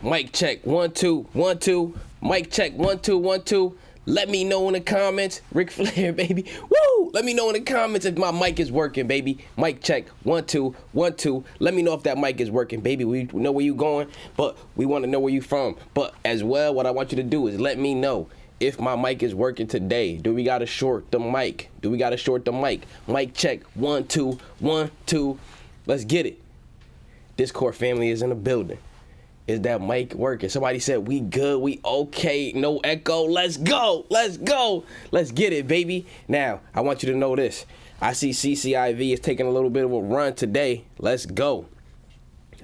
Mic check, 1 2 1 2. Mic check, 1 2 1 2. Let me know in the comments, Ric Flair, baby. Woo! Let me know in the comments if my mic is working, baby. Mic check, 1 2 1 2. Let me know if that mic is working, baby. We know where you going, but we want to know where you from. But as well, what I want you to do is let me know if my mic is working today. Do we gotta short the mic? Do we gotta short the mic? Mic check, 1 2 1 2. Let's get it. Discord family is in the building. Is that mic working? Somebody said we good, we okay, no echo. Let's go, let's go. Let's get it, baby. Now, I want you to know this. I see CCIV is taking a little bit of a run today. Let's go.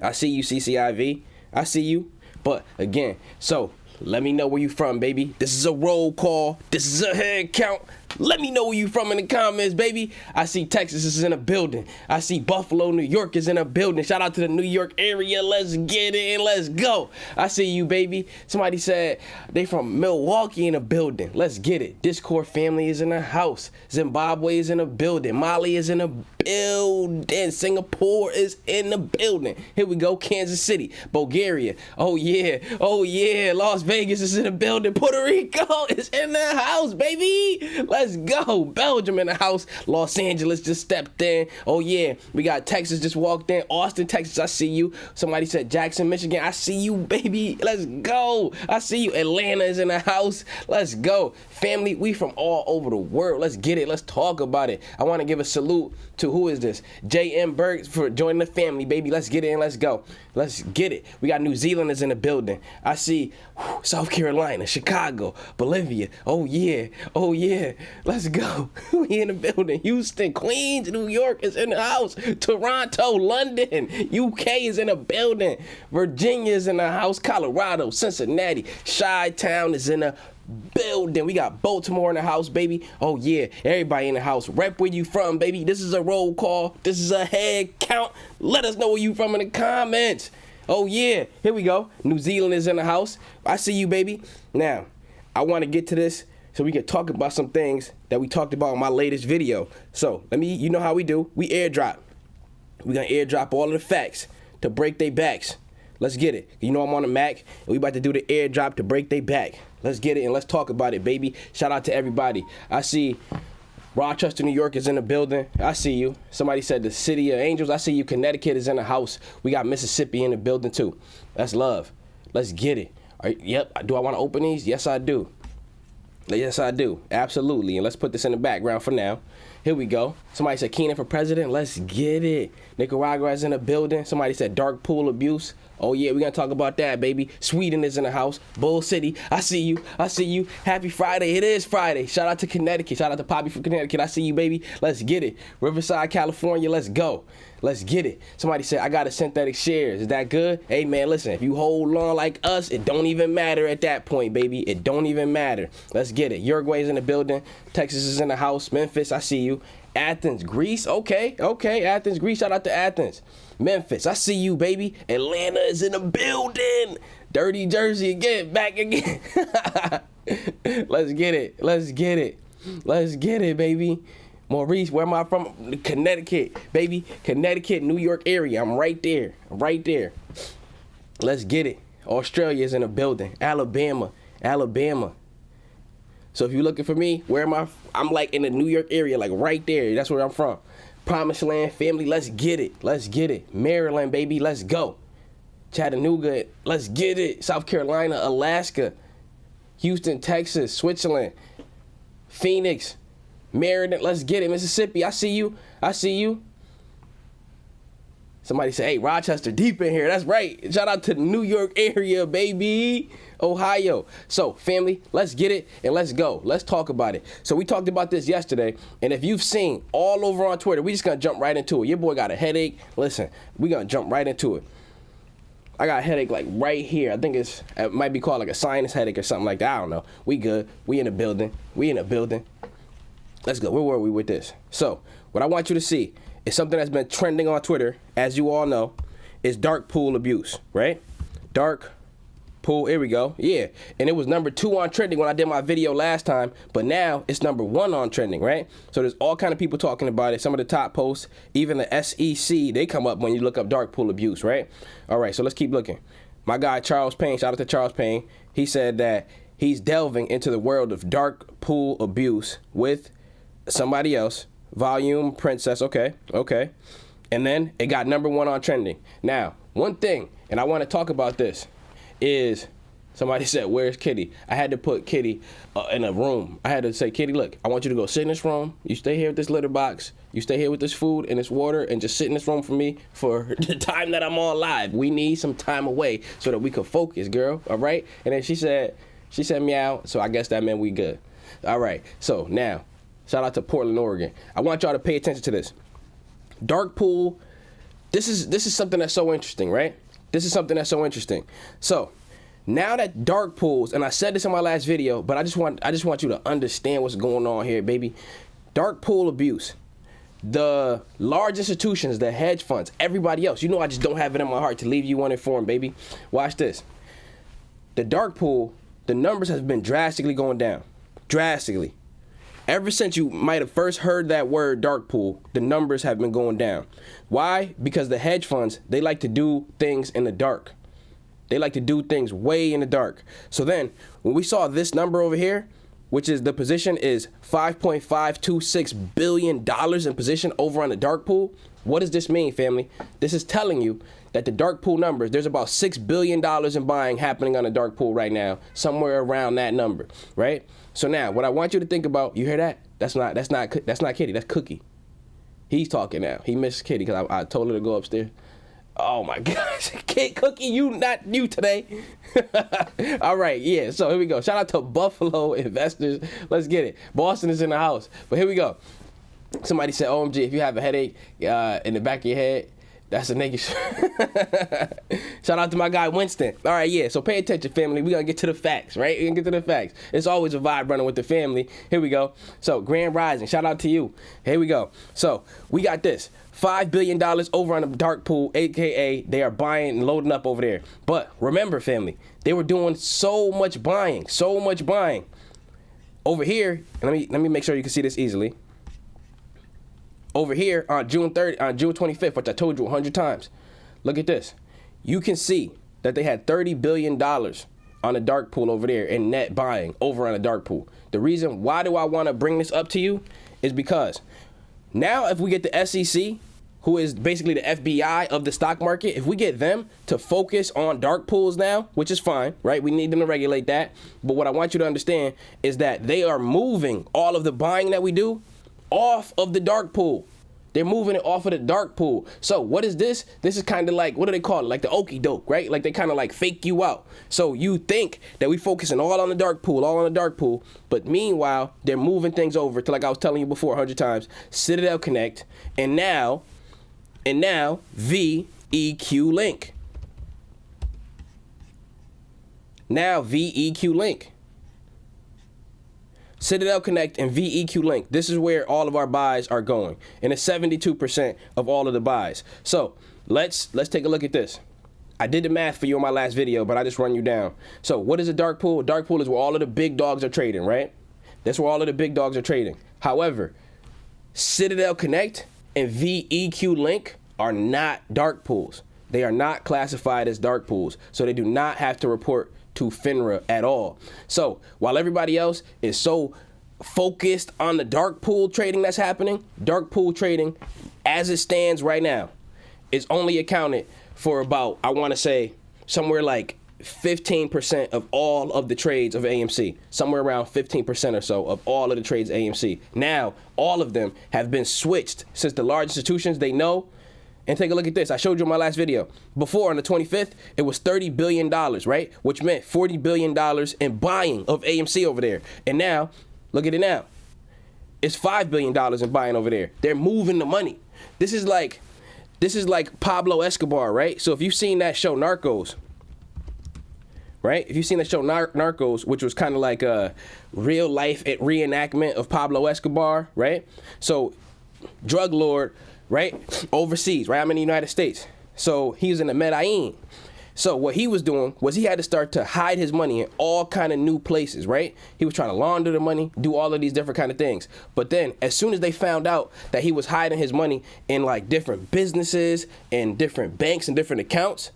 I see you, CCIV. I see you. But again, so let me know where you from, baby. This is a roll call. This is a head count. Let me know where you from in the comments, baby. I see Texas is in a building. I see Buffalo, New York is in a building. Shout out to the New York area. Let's get it and let's go. I see you, baby. Somebody said they from Milwaukee in a building. Let's get it. Discord family is in the house. Zimbabwe is in a building. Mali is in a building. Singapore is in the building. Here we go. Kansas City, Bulgaria. Oh yeah. Oh yeah. Las Vegas is in the building. Puerto Rico is in the house, baby. Let's go. Belgium in the house. Los Angeles just stepped in. Oh yeah. We got Texas just walked in. Austin, Texas, I see you. Somebody said Jackson, Michigan. I see you, baby. Let's go. I see you. Atlanta is in the house. Let's go. Family, we from all over the world. Let's get it. Let's talk about it. I want to give a salute to, who is this? J.M. Berg for joining the family, baby. Let's get it and let's go. Let's get it. We got New Zealanders in the building. I see South Carolina, Chicago, Bolivia. Oh yeah. Oh yeah. Let's go. We in the building. Houston, Queens, New York is in the house. Toronto, London, UK is in the building. Virginia is in the house. Colorado, Cincinnati, Chi-Town is in the building. We got Baltimore in the house, baby. Oh yeah, everybody in the house. Rep where you from, baby. This is a roll call. This is a head count. Let us know where you from in the comments. Oh yeah, here we go. New Zealand is in the house. I see you, baby. Now, I want to get to this so we can talk about some things that we talked about in my latest video. So you know how we do. We airdrop. We're gonna airdrop all of the facts to break their backs. Let's get it. You know I'm on the Mac, and we about to do the airdrop to break their back. Let's get it and let's talk about it, baby. Shout out to everybody. I see Rochester, New York is in the building. I see you. Somebody said the City of Angels. I see you. Connecticut is in the house. We got Mississippi in the building too. That's love. Let's get it. Yep. Do I want to open these? Yes, I do. Yes, I do. Absolutely. And let's put this in the background for now. Here we go. Somebody said Keenan for president. Let's get it. Nicaragua is in the building. Somebody said dark pool abuse. Oh yeah, we're gonna talk about that, baby. Sweden is in the house. Bull City, I see you. I see you. Happy Friday. It is Friday. Shout out to Connecticut. Shout out to Poppy from Connecticut. I see you, baby. Let's get it. Riverside, California. Let's go. Let's get it. Somebody said I got a synthetic shares. Is that good? Hey man, listen. If you hold on like us, it don't even matter at that point, baby. It don't even matter. Let's get it. Uruguay is in the building. Texas is in the house. Memphis, I see you. Athens, Greece. Okay. Athens, Greece. Shout out to Athens. Memphis, I see you, baby. Atlanta is in the building. Dirty Jersey again, back again. Let's get it. Let's get it. Let's get it, baby. Maurice, where am I from? Connecticut, baby. Connecticut, New York area. I'm right there. Right there. Let's get it. Australia is in the building. Alabama. So if you're looking for me, where am I? I'm like in the New York area, like right there. That's where I'm from. Promised Land family, let's get it. Let's get it. Maryland, baby, let's go. Chattanooga, let's get it. South Carolina, Alaska, Houston, Texas, Switzerland, Phoenix, Maryland, let's get it. Mississippi, I see you. I see you. Somebody say, hey, Rochester, deep in here. That's right. Shout out to the New York area, baby. Ohio. So, family, let's get it and let's go. Let's talk about it. So, we talked about this yesterday, and if you've seen all over on Twitter, we just gonna jump right into it. Your boy got a headache. Listen, we gonna jump right into it. I got a headache like right here. I think it might be called like a sinus headache or something like that. I don't know. We good. We in the building. Let's go. Where were we with this? So, what I want you to see is something that's been trending on Twitter, as you all know, is dark pool abuse, right? Dark pool, here we go. Yeah, and it was number 2 on trending when I did my video last time, but now it's number 1 on trending, right? So there's all kind of people talking about it. Some of the top posts, even the SEC, they come up when you look up dark pool abuse, right? All right, so let's keep looking. my guy Charles Payne, shout out to Charles Payne, he said that he's delving into the world of dark pool abuse with somebody else. Volume Princess, okay. And then it got #1 on trending. Now, one thing, and I want to talk about this, is somebody said, where's Kitty? I had to put Kitty in a room. I had to say, Kitty, look, I want you to go sit in this room. You stay here with this litter box. You stay here with this food and this water and just sit in this room for me for the time that I'm all alive. We need some time away so that we can focus, girl, all right? And then she said meow, so I guess that meant we good. All right, so now, shout out to Portland, Oregon. I want y'all to pay attention to this. Dark pool, this is something that's so interesting, right? This is something that's so interesting. So, now that dark pools, and I said this in my last video, but I just want you to understand what's going on here, baby. Dark pool abuse. The large institutions, the hedge funds, everybody else. You know I just don't have it in my heart to leave you uninformed, baby. Watch this. The dark pool, the numbers have been drastically going down. Drastically. Ever since you might have first heard that word dark pool, the numbers have been going down. Why? Because the hedge funds, they like to do things in the dark. They like to do things way in the dark. So then, when we saw this number over here, which is the position is $5.526 billion in position over on the dark pool, what does this mean, family? This is telling you that the dark pool numbers, there's about $6 billion in buying happening on the dark pool right now, somewhere around that number, right? So now, what I want you to think about, you hear that? That's not Kitty, that's Cookie. He's talking now. He missed Kitty because I told her to go upstairs. Oh my gosh, Cookie, not you today. All right, yeah, so here we go. Shout out to Buffalo investors. Let's get it. Boston is in the house. But here we go. Somebody said, OMG, if you have a headache in the back of your head, that's a nigga. Shout out to my guy Winston. All right, yeah, so pay attention, family. We're going to get to the facts, right? We're going to get to the facts. It's always a vibe running with the family. Here we go. So, Grand Rising, shout out to you. Here we go. So, we got this. $5 billion over on the dark pool, a.k.a. they are buying and loading up over there. But remember, family, they were doing so much buying. Over here, let me make sure you can see this easily. Over here on June 25th, which I told you 100 times, look at this. You can see that they had $30 billion on the dark pool over there in net buying over on the dark pool. The reason why do I want to bring this up to you is because now if we get the SEC, who is basically the FBI of the stock market, if we get them to focus on dark pools now, which is fine, right? We need them to regulate that. But what I want you to understand is that they are moving all of the buying that we do off of the dark pool. They're moving it off of the dark pool. So what is this? This is kind of like, what do they call it? Like the okie doke, right? Like they kind of like fake you out. So you think that we focusing all on the dark pool, but meanwhile, they're moving things over to, like I was telling you before 100 times, Citadel Connect, and now VEQ Link. Now VEQ Link. Citadel Connect and VEQ Link. This is where all of our buys are going. And it's 72% of all of the buys. So let's take a look at this. I did the math for you in my last video, but I just run you down. So what is a dark pool? Dark pool is where all of the big dogs are trading, right? That's where all of the big dogs are trading. However, Citadel Connect and VEQ Link are not dark pools. They are not classified as dark pools. So they do not have to report to FINRA at all. So while everybody else is so focused on the dark pool trading that's happening, dark pool trading as it stands right now is only accounted for about, I want to say, somewhere like 15% of all of the trades of AMC, somewhere around 15% or so of all of the trades AMC. Now, all of them have been switched since the large institutions, they know. And take a look at this. I showed you in my last video. Before, on the 25th, it was $30 billion, right? Which meant $40 billion in buying of AMC over there. And now, look at it now. It's $5 billion in buying over there. They're moving the money. This is like Pablo Escobar, right? So if you've seen that show Narcos, right? If you've seen the show Narcos, which was kind of like a real life reenactment of Pablo Escobar, right? So drug lord, right? Overseas, right? I'm in the United States. So he was in the Medellin. So what he was doing was he had to start to hide his money in all kind of new places, right? He was trying to launder the money, do all of these different kind of things. But then as soon as they found out that he was hiding his money in like different businesses and different banks and different accounts,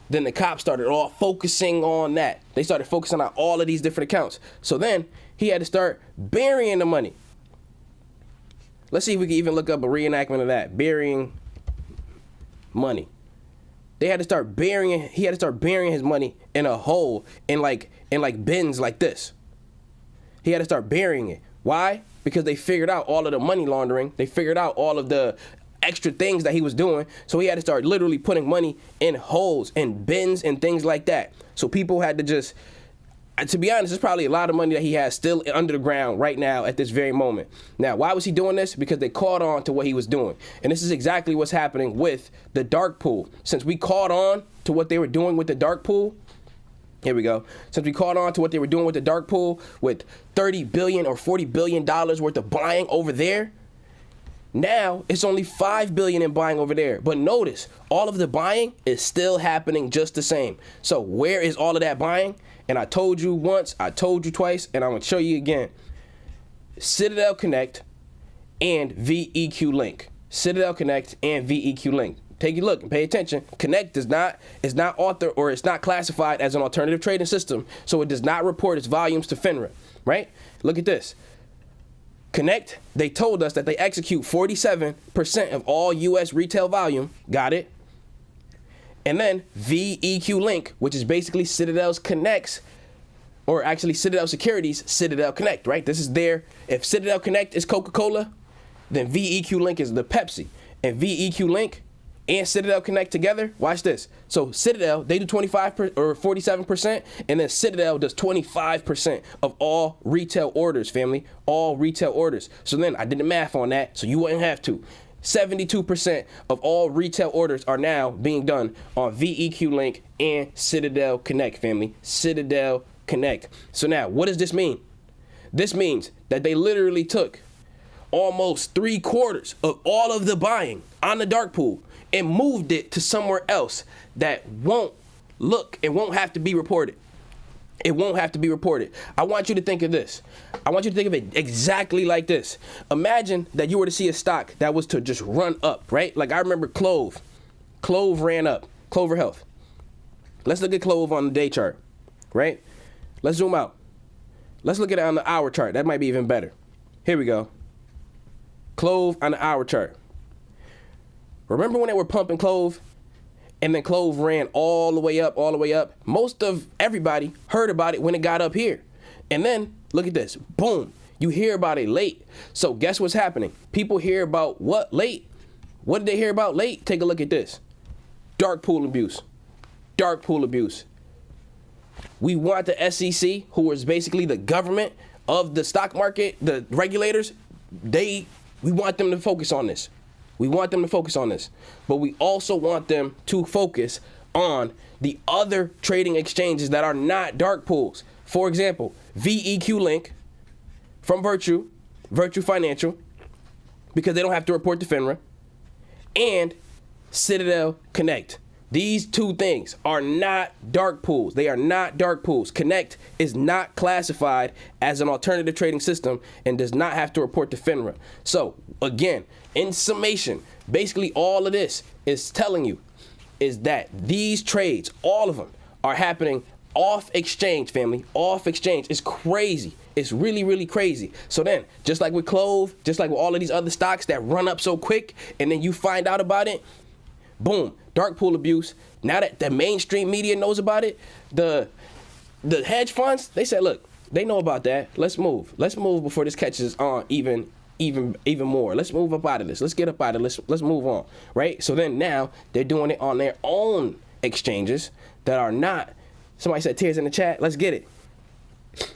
then the cops started all focusing on that. They started focusing on all of these different accounts. So then he had to start burying the money. Let's see if we can even look up a reenactment of that. Burying money. He had to start burying his money in a hole in like bins like this. He had to start burying it. Why? Because they figured out all of the money laundering. They figured out all of the extra things that he was doing. So he had to start literally putting money in holes and bins and things like that. So people had to just, to be honest, there's probably a lot of money that he has still under the ground right now at this very moment. Now, why was he doing this? Because they caught on to what he was doing. And this is exactly what's happening with the dark pool. Since we caught on to what they were doing with the dark pool, here we go. Since we caught on to what they were doing with the dark pool with $30 billion or $40 billion worth of buying over there, now it's only $5 billion in buying over there. But notice, all of the buying is still happening just the same. So where is all of that buying? And I told you once, I told you twice, and I'm going to show you again. Citadel Connect and VEQ Link. Citadel Connect and VEQ Link. Take a look and pay attention. Connect is not author or it's not classified as an alternative trading system, so it does not report its volumes to FINRA, right? Look at this. Connect, they told us that they execute 47% of all U.S. retail volume. Got it? And then VEQ Link, which is basically Citadel's Connect's, or actually Citadel Securities, Citadel Connect, right? This is their, if Citadel Connect is Coca-Cola, then VEQ Link is the Pepsi. And VEQ Link and Citadel Connect together, watch this. So Citadel, they do 25% or 47%, and then Citadel does 25% of all retail orders, family. All retail orders. So then I did the math on that, so you wouldn't have to. 72% of all retail orders are now being done on VEQ Link and Citadel Connect, family. Citadel Connect. So now, what does this mean? This means that they literally took almost 3/4 of all of the buying on the dark pool and moved it to somewhere else that won't look, it won't have to be reported. It won't have to be reported. I want you to think of this. I want you to think of it exactly like this. Imagine that you were to see a stock that was to just run up, right? Like I remember Clove. Clove ran up. Clover Health. Let's look at Clove on the day chart, right? Let's zoom out. Let's look at it on the hour chart. That might be even better. Here we go. Clove on the hour chart. Remember when they were pumping Clove? And then Clove ran all the way up, all the way up. Most of everybody heard about it when it got up here. And then, look at this. Boom. You hear about it late. So guess what's happening? People hear about what late? What did they hear about late? Take a look at this. Dark pool abuse. Dark pool abuse. We want the SEC, who is basically the government of the stock market, the regulators, we want them to focus on this. We want them to focus on this, but we also want them to focus on the other trading exchanges that are not dark pools. For example, VEQ Link from Virtue Financial, because they don't have to report to FINRA, and Citadel Connect. These two things are not dark pools. They are not dark pools. Connect is not classified as an alternative trading system and does not have to report to FINRA. So again, in summation, basically all of this is telling you is that these trades, all of them, are happening off exchange, family. Off exchange. It's crazy. It's really, really crazy. So then, just like with Clove, just like with all of these other stocks that run up so quick, and then you find out about it, boom, dark pool abuse. Now that the mainstream media knows about it, the hedge funds, they said, look, they know about that. Let's move. Let's move before this catches on even more. Let's move up out of this. Let's get up out of this. Let's move on, right? So then now they're doing it on their own exchanges that are not. Somebody said tears in the chat. Let's get it.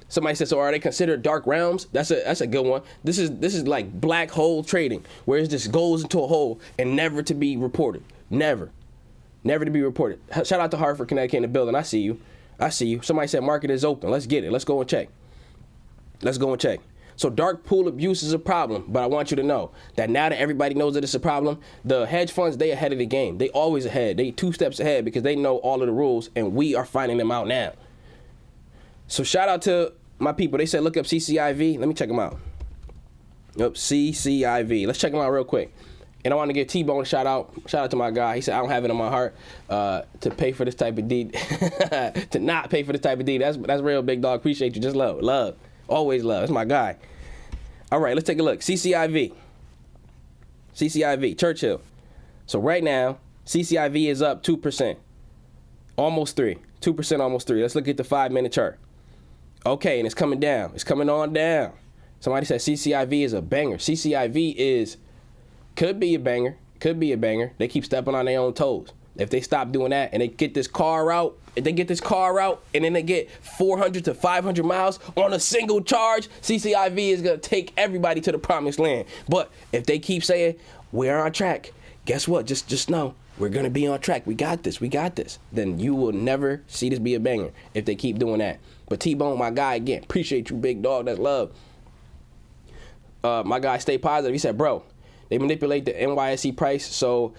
Somebody said, so are they considered dark realms? That's a good one. This is like black hole trading, where it just goes into a hole and never to be reported. Never to be reported. Shout out to Hartford, Connecticut in the building. I see you. Somebody said market is open. Let's get it. Let's go and check. So dark pool abuse is a problem, but I want you to know that now that everybody knows that it's a problem, the hedge funds, they ahead of the game. They always ahead. They 2 steps ahead because they know all of the rules, and we are finding them out now. So shout out to my people. They said look up CCIV. Let me check them out. Yep, CCIV. Let's check them out real quick. And I want to give T-Bone a shout out. Shout out to my guy. He said, I don't have it in my heart to pay for this type of deed. To not pay for this type of deed. That's real, big dog. Appreciate you. Just love. Love. Always love. That's my guy. All right, let's take a look. CCIV. CCIV. Churchill. So right now, CCIV is up 2%. Almost 3. 2%, almost 3. Let's look at the 5-minute chart. Okay, and it's coming down. It's coming on down. Somebody said CCIV is a banger. CCIV could be a banger. Could be a banger. They keep stepping on their own toes. If they stop doing that and they get this car out, and then they get 400 to 500 miles on a single charge, CCIV is going to take everybody to the promised land. But if they keep saying, we're on track, guess what? Just know, we're going to be on track. We got this. Then you will never see this be a banger if they keep doing that. But T-Bone, my guy, again, appreciate you, big dog. That's love. My guy, stay positive. He said, bro, they manipulate the NYSE price, so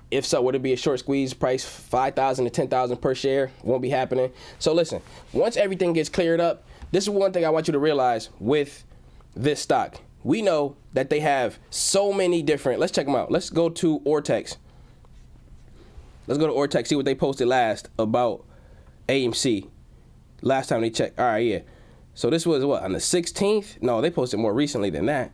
if so, would it be a short squeeze price, 5,000 to 10,000 per share? Won't be happening. So listen, once everything gets cleared up, this is one thing I want you to realize with this stock. We know that they have so many different, let's check them out. Let's go to Ortex. Let's go to Ortex, see what they posted last about AMC. Last time they checked. All right, yeah. So this was what, on the 16th? No, they posted more recently than that.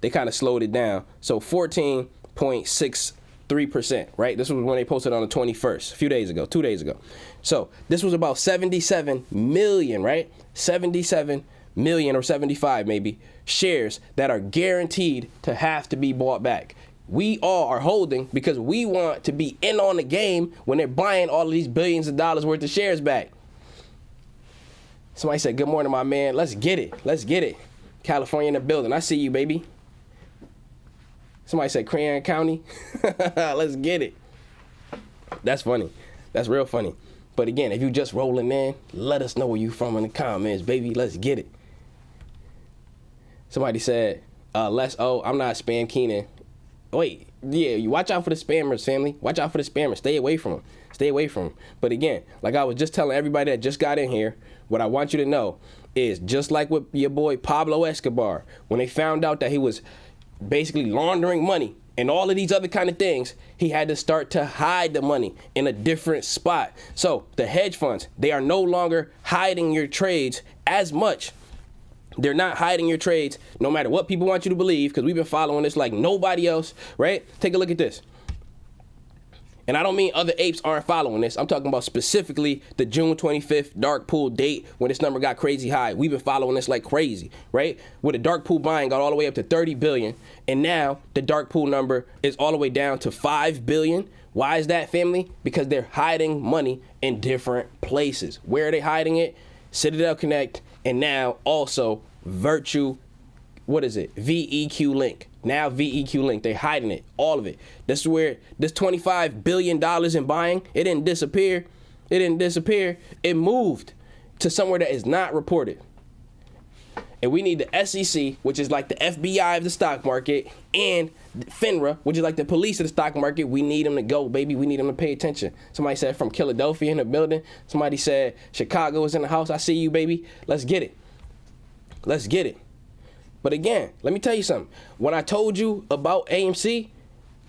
They kind of slowed it down. So 14.63%, right? This was when they posted on the 21st, a few days ago, 2 days ago. So this was about 77 million, right? 77 million or 75 maybe shares that are guaranteed to have to be bought back. We all are holding because we want to be in on the game when they're buying all of these billions of dollars worth of shares back. Somebody said, good morning, my man. Let's get it. Let's get it. California in the building. I see you, baby. Somebody said Crayon County. Let's get it. That's funny. That's real funny. But again, if you just rolling in, let us know where you from in the comments, baby. Let's get it. Somebody said, I'm not Spam Keenan. Wait, yeah, you watch out for the spammers, family. Watch out for the spammers. Stay away from them. Stay away from them. But again, like I was just telling everybody that just got in here, what I want you to know is just like with your boy Pablo Escobar, when they found out that he was basically laundering money and all of these other kind of things, he had to start to hide the money in a different spot. So the hedge funds, they are no longer hiding your trades as much. They're not hiding your trades no matter what people want you to believe, because we've been following this like nobody else, right? Take a look at this. And I don't mean other apes aren't following this. I'm talking about specifically the June 25th dark pool date when this number got crazy high. We've been following this like crazy, right? Where the dark pool buying got all the way up to 30 billion. And now the dark pool number is all the way down to 5 billion. Why is that, family? Because they're hiding money in different places. Where are they hiding it? Citadel Connect, and now also VEQ Link. Now VEQ Link, they're hiding it, all of it. This is where this $25 billion in buying, it didn't disappear. It moved to somewhere that is not reported. And we need the SEC, which is like the FBI of the stock market, and FINRA, which is like the police of the stock market. We need them to go, baby. We need them to pay attention. Somebody said from Philadelphia in the building. Somebody said Chicago is in the house. I see you, baby. Let's get it. Let's get it. But again, let me tell you something. When I told you about AMC,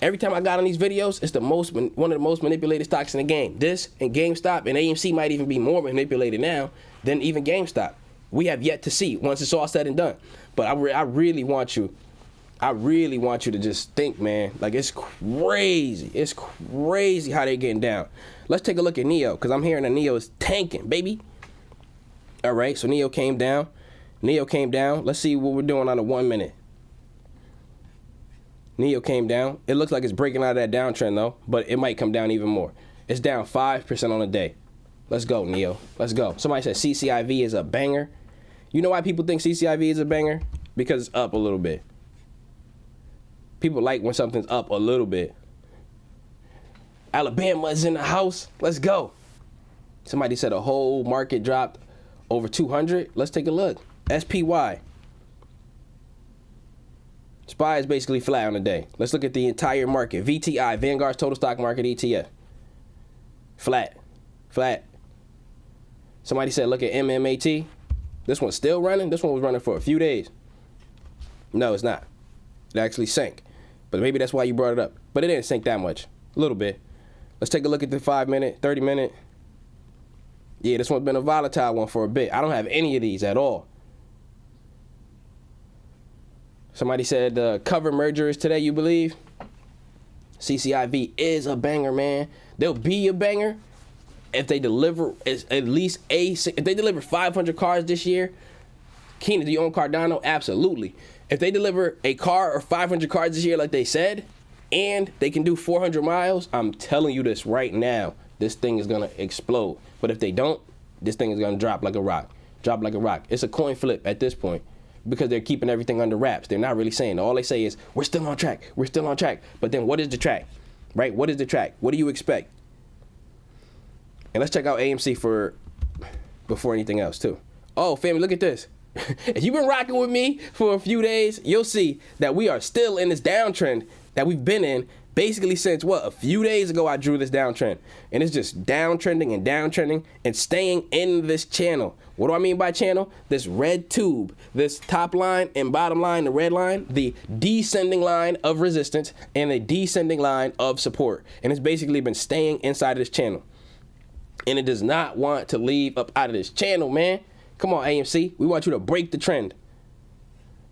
every time I got on these videos, it's one of the most manipulated stocks in the game. This and GameStop and AMC might even be more manipulated now than even GameStop. We have yet to see once it's all said and done. But I really want you to just think, man, like it's crazy. It's crazy how they're getting down. Let's take a look at Nio, because I'm hearing that Nio is tanking, baby. All right, so Nio came down. Let's see what we're doing on a 1 minute. Nio came down. It looks like it's breaking out of that downtrend, though, but it might come down even more. It's down 5% on the day. Let's go, Nio. Let's go. Somebody said CCIV is a banger. You know why people think CCIV is a banger? Because it's up a little bit. People like when something's up a little bit. Alabama's in the house. Let's go. Somebody said a whole market dropped over 200. Let's take a look. SPY. SPY is basically flat on the day. Let's look at the entire market. VTI, Vanguard's Total Stock Market ETF. Flat. Somebody said look at MMAT. This one's still running. This one was running for a few days. No, it's not. It actually sank. But maybe that's why you brought it up. But it didn't sink that much. A little bit. Let's take a look at the 5-minute, 30-minute. Yeah, this one's been a volatile one for a bit. I don't have any of these at all. Somebody said the cover merger is today, you believe? CCIV is a banger, man. They'll be a banger if they deliver at least if they deliver 500 cars this year. Keenan, do you own Cardano? Absolutely. If they deliver a car or 500 cars this year like they said, and they can do 400 miles, I'm telling you this right now, this thing is going to explode. But if they don't, this thing is going to drop like a rock. Drop like a rock. It's a coin flip at this point because they're keeping everything under wraps. They're not really saying. All they say is, we're still on track. We're still on track. But then what is the track? Right? What is the track? What do you expect? And let's check out AMC before anything else, too. Oh, family, look at this. If you've been rocking with me for a few days, you'll see that we are still in this downtrend that we've been in basically since, a few days ago I drew this downtrend. And it's just downtrending and downtrending and staying in this channel. What do I mean by channel? This red tube, this top line and bottom line, the red line, the descending line of resistance and the descending line of support. And it's basically been staying inside of this channel. And it does not want to leave up out of this channel, man. Come on, AMC. We want you to break the trend.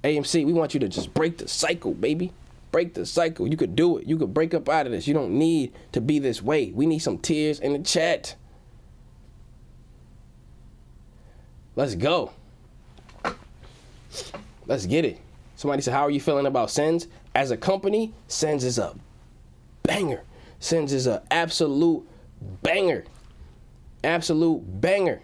AMC, we want you to just break the cycle, baby. Break the cycle. You could do it. You could break up out of this. You don't need to be this way. We need some tears in the chat. Let's go. Let's get it. Somebody said, how are you feeling about Sens? As a company, Sens is a banger. Sens is an absolute banger. Absolute banger.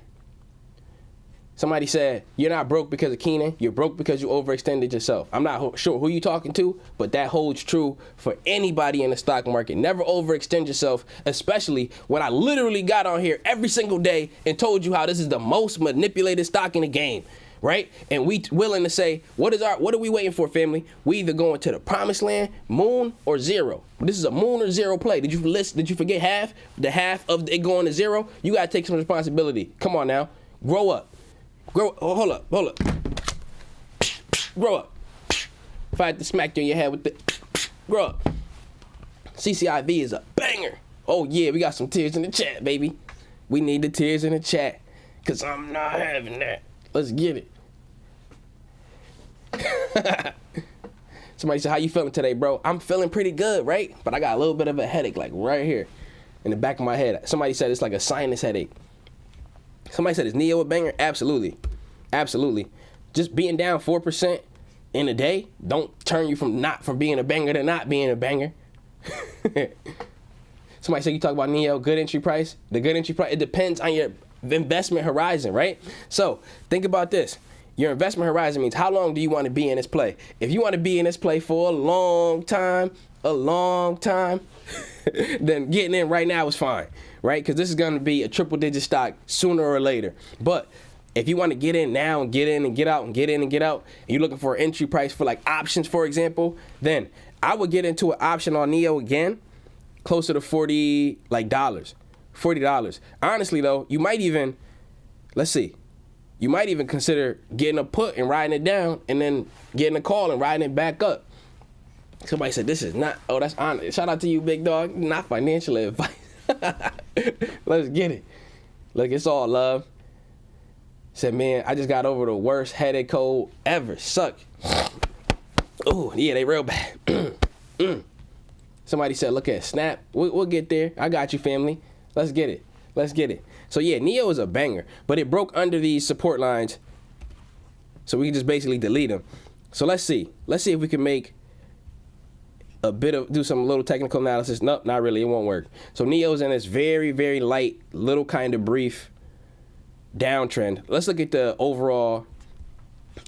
Somebody said, you're not broke because of Keenan. You're broke because you overextended yourself. I'm not sure who you're talking to, but that holds true for anybody in the stock market. Never overextend yourself, especially when I literally got on here every single day and told you how this is the most manipulated stock in the game, right? And we willing to say, what are we waiting for, family? We either going to the promised land, moon, or zero. This is a moon or zero play. Did you forget half? The half of it going to zero? You got to take some responsibility. Come on now. Grow up. Hold up. Grow up. If I had to smack you in your head with the grow up. CCIV is a banger. Oh yeah, we got some tears in the chat, baby. We need the tears in the chat, cause I'm not having that. Let's get it. Somebody said, how you feeling today, bro? I'm feeling pretty good, right? But I got a little bit of a headache, like right here in the back of my head. Somebody said it's like a sinus headache. Somebody said, is Nio a banger? Absolutely. Absolutely. Just being down 4% in a day don't turn you from being a banger to not being a banger. Somebody said, you talk about Nio, good entry price. The good entry price, it depends on your investment horizon, right? So think about this. Your investment horizon means how long do you want to be in this play? If you want to be in this play for a long time, then getting in right now is fine, right? Because this is going to be a triple-digit stock sooner or later. But if you want to get in now and get in and get out and get in and get out, and you're looking for an entry price for like options, for example, then I would get into an option on Nio again, closer to $40. Honestly, though, you might even, you might even consider getting a put and riding it down and then getting a call and riding it back up. Somebody said, this is not, oh, that's honest. Shout out to you, big dog. Not financial advice. Let's get it. Look, it's all love. Said, man, I just got over the worst headache cold ever. Suck. Oh, yeah, they real bad. Somebody said, look at Snap. We'll get there. I got you, family. Let's get it. Let's get it. So, yeah, Nio is a banger, but it broke under these support lines, so we can just basically delete them. So let's see. Let's see if we can make do some little technical analysis. Nope, not really. It won't work. So Nio's in this very, very light, little kind of brief downtrend. Let's look at the overall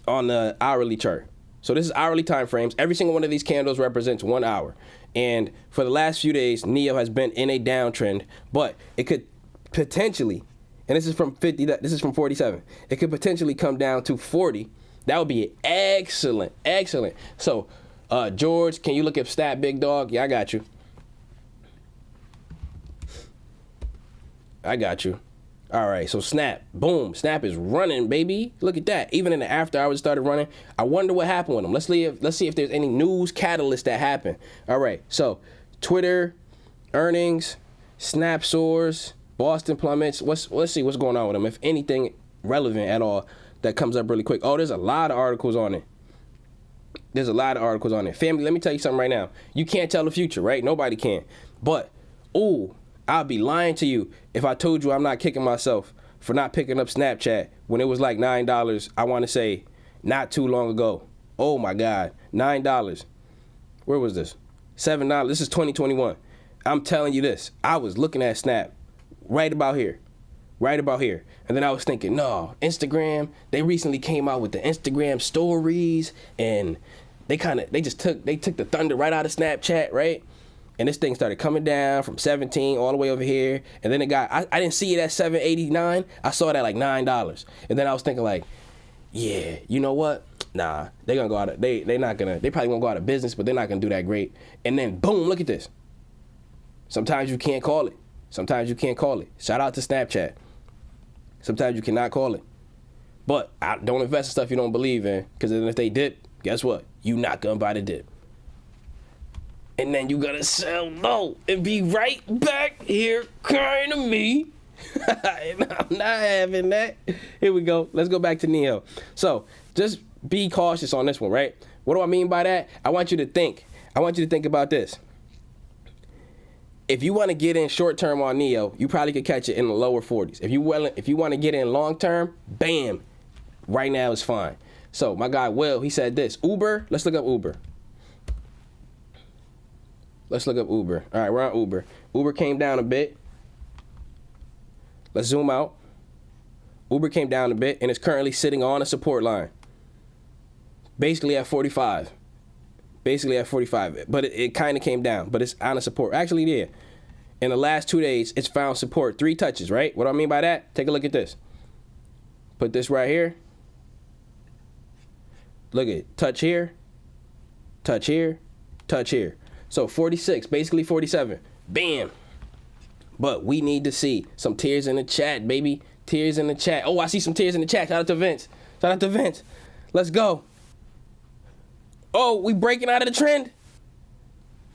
on the hourly chart. So this is hourly time frames. Every single one of these candles represents 1 hour. And for the last few days, Nio has been in a downtrend, but it could potentially, and this is from 47. It could potentially come down to 40. That would be excellent. So, George, can you look at stat, big dog? Yeah, I got you. All right, so Snap, boom, Snap is running, baby. Look at that. Even in the after hours started running. I wonder what happened with them. Let's see if there's any news catalyst that happened. All right, so Twitter, earnings, Snap soars, Boston plummets. Let's see what's going on with them. If anything relevant at all that comes up really quick. Oh, there's a lot of articles on it. There's a lot of articles on it. Family, let me tell you something right now. You can't tell the future, right? Nobody can. But, ooh, I'd be lying to you if I told you I'm not kicking myself for not picking up Snapchat when it was like $9, I want to say, not too long ago. Oh, my God. $9. Where was this? $7. This is 2021. I'm telling you this. I was looking at Snap right about here. Right about here. And then I was thinking, no, Instagram, they recently came out with the Instagram stories, and they took the thunder right out of Snapchat, right? And this thing started coming down from 17 all the way over here. And then I didn't see it at $7.89. I saw it at like $9. And then I was thinking like, yeah, you know what? Nah, they're gonna go out of, they probably won't go out of business, but they're not gonna do that great. And then boom, look at this. Sometimes you can't call it. Sometimes you can't call it. Shout out to Snapchat. Sometimes you cannot call it. But don't invest in stuff you don't believe in, because then if they dip, guess what? You not gonna buy the dip. And then you gotta sell low and be right back here crying to me. And I'm not having that. Here we go. Let's go back to Nio. So just be cautious on this one, right? What do I mean by that? I want you to think about this. If you want to get in short term on Nio, you probably could catch it in the lower 40s. If you want to get in long term, bam, right now is fine. So my guy Will, he said this. Uber, let's look up Uber. Let's look up Uber. All right, we're on Uber. Uber came down a bit. Let's zoom out. Uber came down a bit, and it's currently sitting on a support line. Basically at 45. But it kind of came down, but it's on a support. Actually, yeah. In the last 2 days, it's found support. 3 touches, right? What do I mean by that? Take a look at this. Put this right here. Look at it. Touch here. Touch here. Touch here. So 46, basically 47. Bam. But we need to see some tears in the chat, baby. Tears in the chat. Oh, I see some tears in the chat. Shout out to Vince. Let's go. Oh, we breaking out of the trend.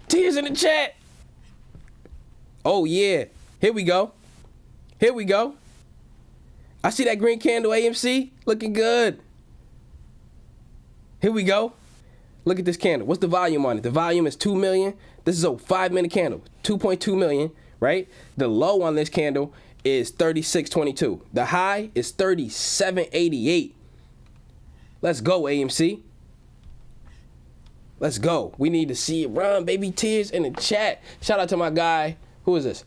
Tears in the chat. Oh, yeah. Here we go. I see that green candle, AMC. Looking good. Here we go. Look at this candle. What's the volume on it? The volume is 2 million. This is a 5-minute candle. 2.2 million, right? The low on this candle is 36.22. The high is 37.88. Let's go, AMC. Let's go. We need to see it run, baby. Tears in the chat. Shout out to my guy. Who is this?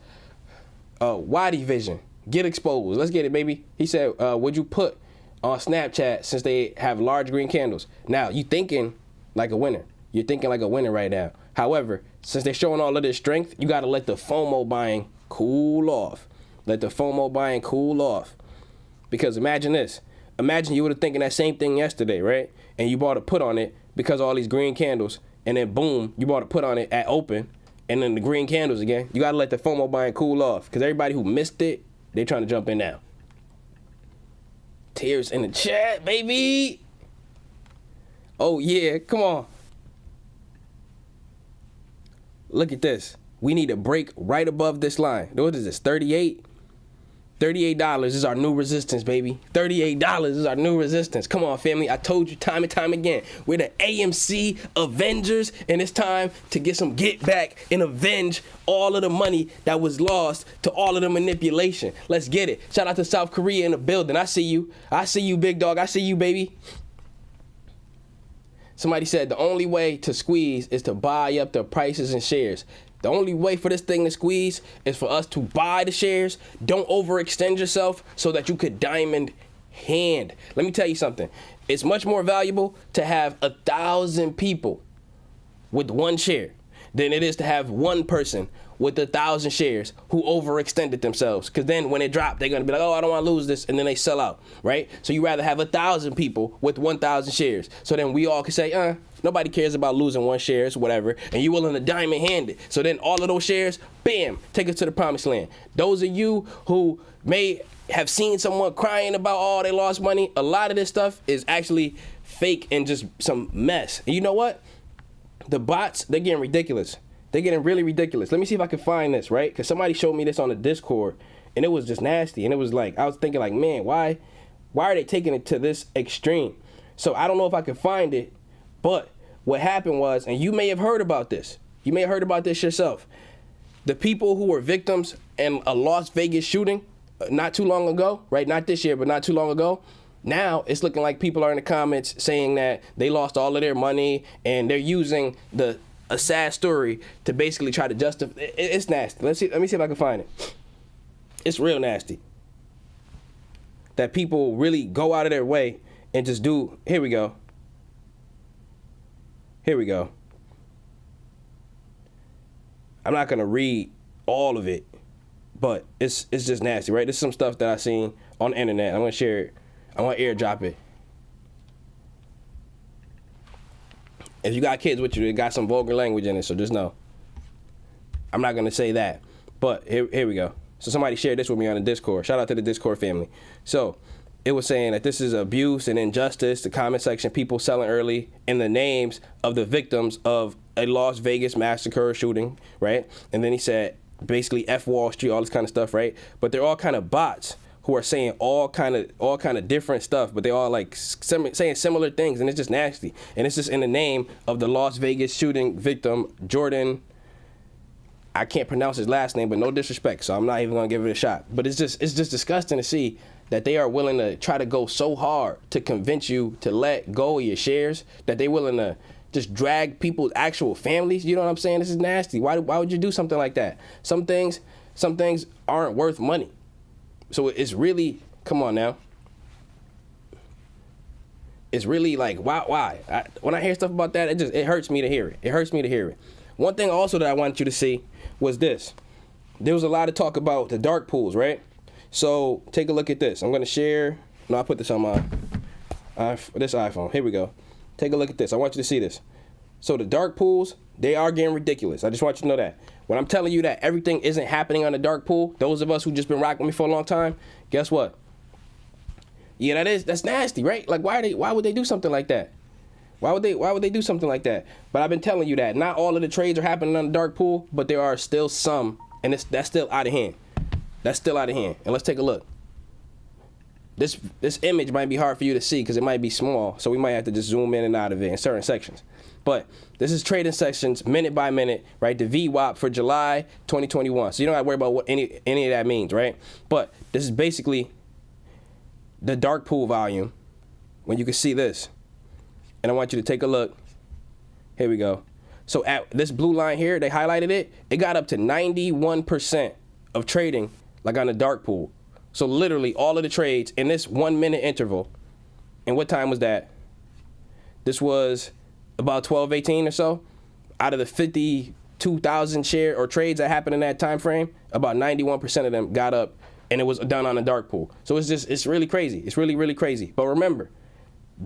Wadi Vision. Get exposed. Let's get it, baby. He said, would you put on Snapchat since they have large green candles? Now, you thinking like a winner. You're thinking like a winner right now. However, since they're showing all of this strength, you got to let the FOMO buying cool off. Because imagine this. Imagine you were thinking that same thing yesterday, right? And you bought a put on it because of all these green candles. And then boom, you bought a put on it at open. And then the green candles again. You got to let the FOMO buying cool off. Because everybody who missed it, they're trying to jump in now. Tears in the chat, baby. Oh, yeah. Come on. Look at this. We need a break right above this line. What is this? 38? $38 is our new resistance, baby. $38 is our new resistance. Come on, family. I told you time and time again. We're the AMC Avengers, and it's time to get some get back and avenge all of the money that was lost to all of the manipulation. Let's get it. Shout out to South Korea in the building. I see you. I see you, big dog. I see you, baby. Somebody said the only way to squeeze is to buy up the prices and shares. The only way for this thing to squeeze is for us to buy the shares. Don't overextend yourself so that you could diamond hand. Let me tell you something. It's much more valuable to have 1,000 people with 1 share than it is to have 1 person with 1,000 shares who overextended themselves. Because then when it dropped, they're going to be like, oh, I don't want to lose this. And then they sell out, right? So you rather have 1,000 people with 1,000 shares. So then we all can say, Nobody cares about losing 1 shares, whatever, and you're willing to diamond hand it. So then all of those shares, bam, take us to the promised land. Those of you who may have seen someone crying about, oh, they lost money, a lot of this stuff is actually fake and just some mess. And you know what? The bots, they're getting ridiculous. They're getting really ridiculous. Let me see if I can find this, right? Because somebody showed me this on the Discord, and it was just nasty. And it was like, I was thinking like, man, why are they taking it to this extreme? So I don't know if I can find it, but what happened was, and you may have heard about this. You may have heard about this yourself. The people who were victims in a Las Vegas shooting not too long ago, right? Not this year, but not too long ago. Now it's looking like people are in the comments saying that they lost all of their money and they're using a sad story to basically try to justify. It's nasty. Let me see if I can find it. It's real nasty. That people really go out of their way and just do. Here we go. Here we go. I'm not gonna read all of it, but it's just nasty, right? This is some stuff that I seen on the internet. I'm gonna share it. I want to airdrop it. If you got kids with you, it got some vulgar language in it, so just know. I'm not gonna say that, but here we go. So somebody shared this with me on the Discord. Shout out to the Discord family. So it was saying that this is abuse and injustice. The comment section, people selling early in the names of the victims of a Las Vegas massacre shooting, right? And then he said basically F Wall Street, all this kind of stuff, right? But they're all kind of bots who are saying all kind of different stuff, but they all like saying similar things, and it's just nasty. And it's just in the name of the Las Vegas shooting victim, Jordan. I can't pronounce his last name, but no disrespect, so I'm not even gonna give it a shot. But it's just disgusting to see that they are willing to try to go so hard to convince you to let go of your shares, that they're willing to just drag people's actual families. You know what I'm saying? This is nasty. Why would you do something like that? Some things aren't worth money. So it's really, come on now. It's really like, why? When I hear stuff about that, it hurts me to hear it. It hurts me to hear it. One thing also that I wanted you to see was this. There was a lot of talk about the dark pools, right? So take a look at this. I'm going to share. No, I'll put this on this iPhone. Here we go. Take a look at this. I want you to see this. So the dark pools, they are getting ridiculous. I just want you to know that. When I'm telling you that everything isn't happening on the dark pool, those of us who just been rocking me for a long time, guess what? Yeah, that's nasty, right? Like, why would they do something like that? Why would they do something like that? But I've been telling you that not all of the trades are happening on the dark pool, but there are still some, and that's still out of hand. That's still out of hand. And let's take a look. This image might be hard for you to see because it might be small, so we might have to just zoom in and out of it in certain sections. But this is trading sections minute by minute, right? The VWAP for July 2021. So you don't have to worry about what any of that means, right? But this is basically the dark pool volume when you can see this. And I want you to take a look. Here we go. So at this blue line here, they highlighted it. It got up to 91% of trading like on the dark pool. So literally all of the trades in this 1 minute interval. And what time was that? This was about 12:18 or so. Out of the 52,000 share or trades that happened in that time frame, about 91% of them got up and it was done on the dark pool. So it's really crazy. It's really, really crazy. But remember,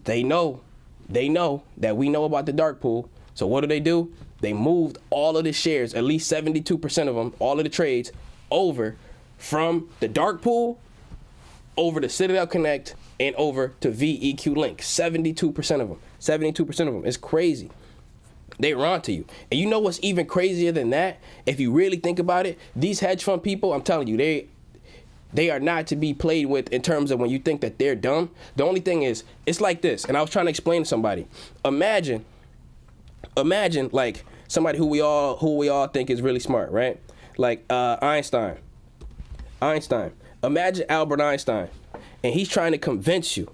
they know that we know about the dark pool. So what do? They moved all of the shares, at least 72% of them, all of the trades over from the dark pool over to Citadel Connect and over to VEQ Link. 72% of them. 72% of them. It's crazy. They were onto you. And you know what's even crazier than that? If you really think about it, these hedge fund people, I'm telling you, they are not to be played with in terms of when you think that they're dumb. The only thing is, it's like this, and I was trying to explain to somebody. Imagine like somebody who we all think is really smart, right? Like Einstein. Imagine Albert Einstein, and he's trying to convince you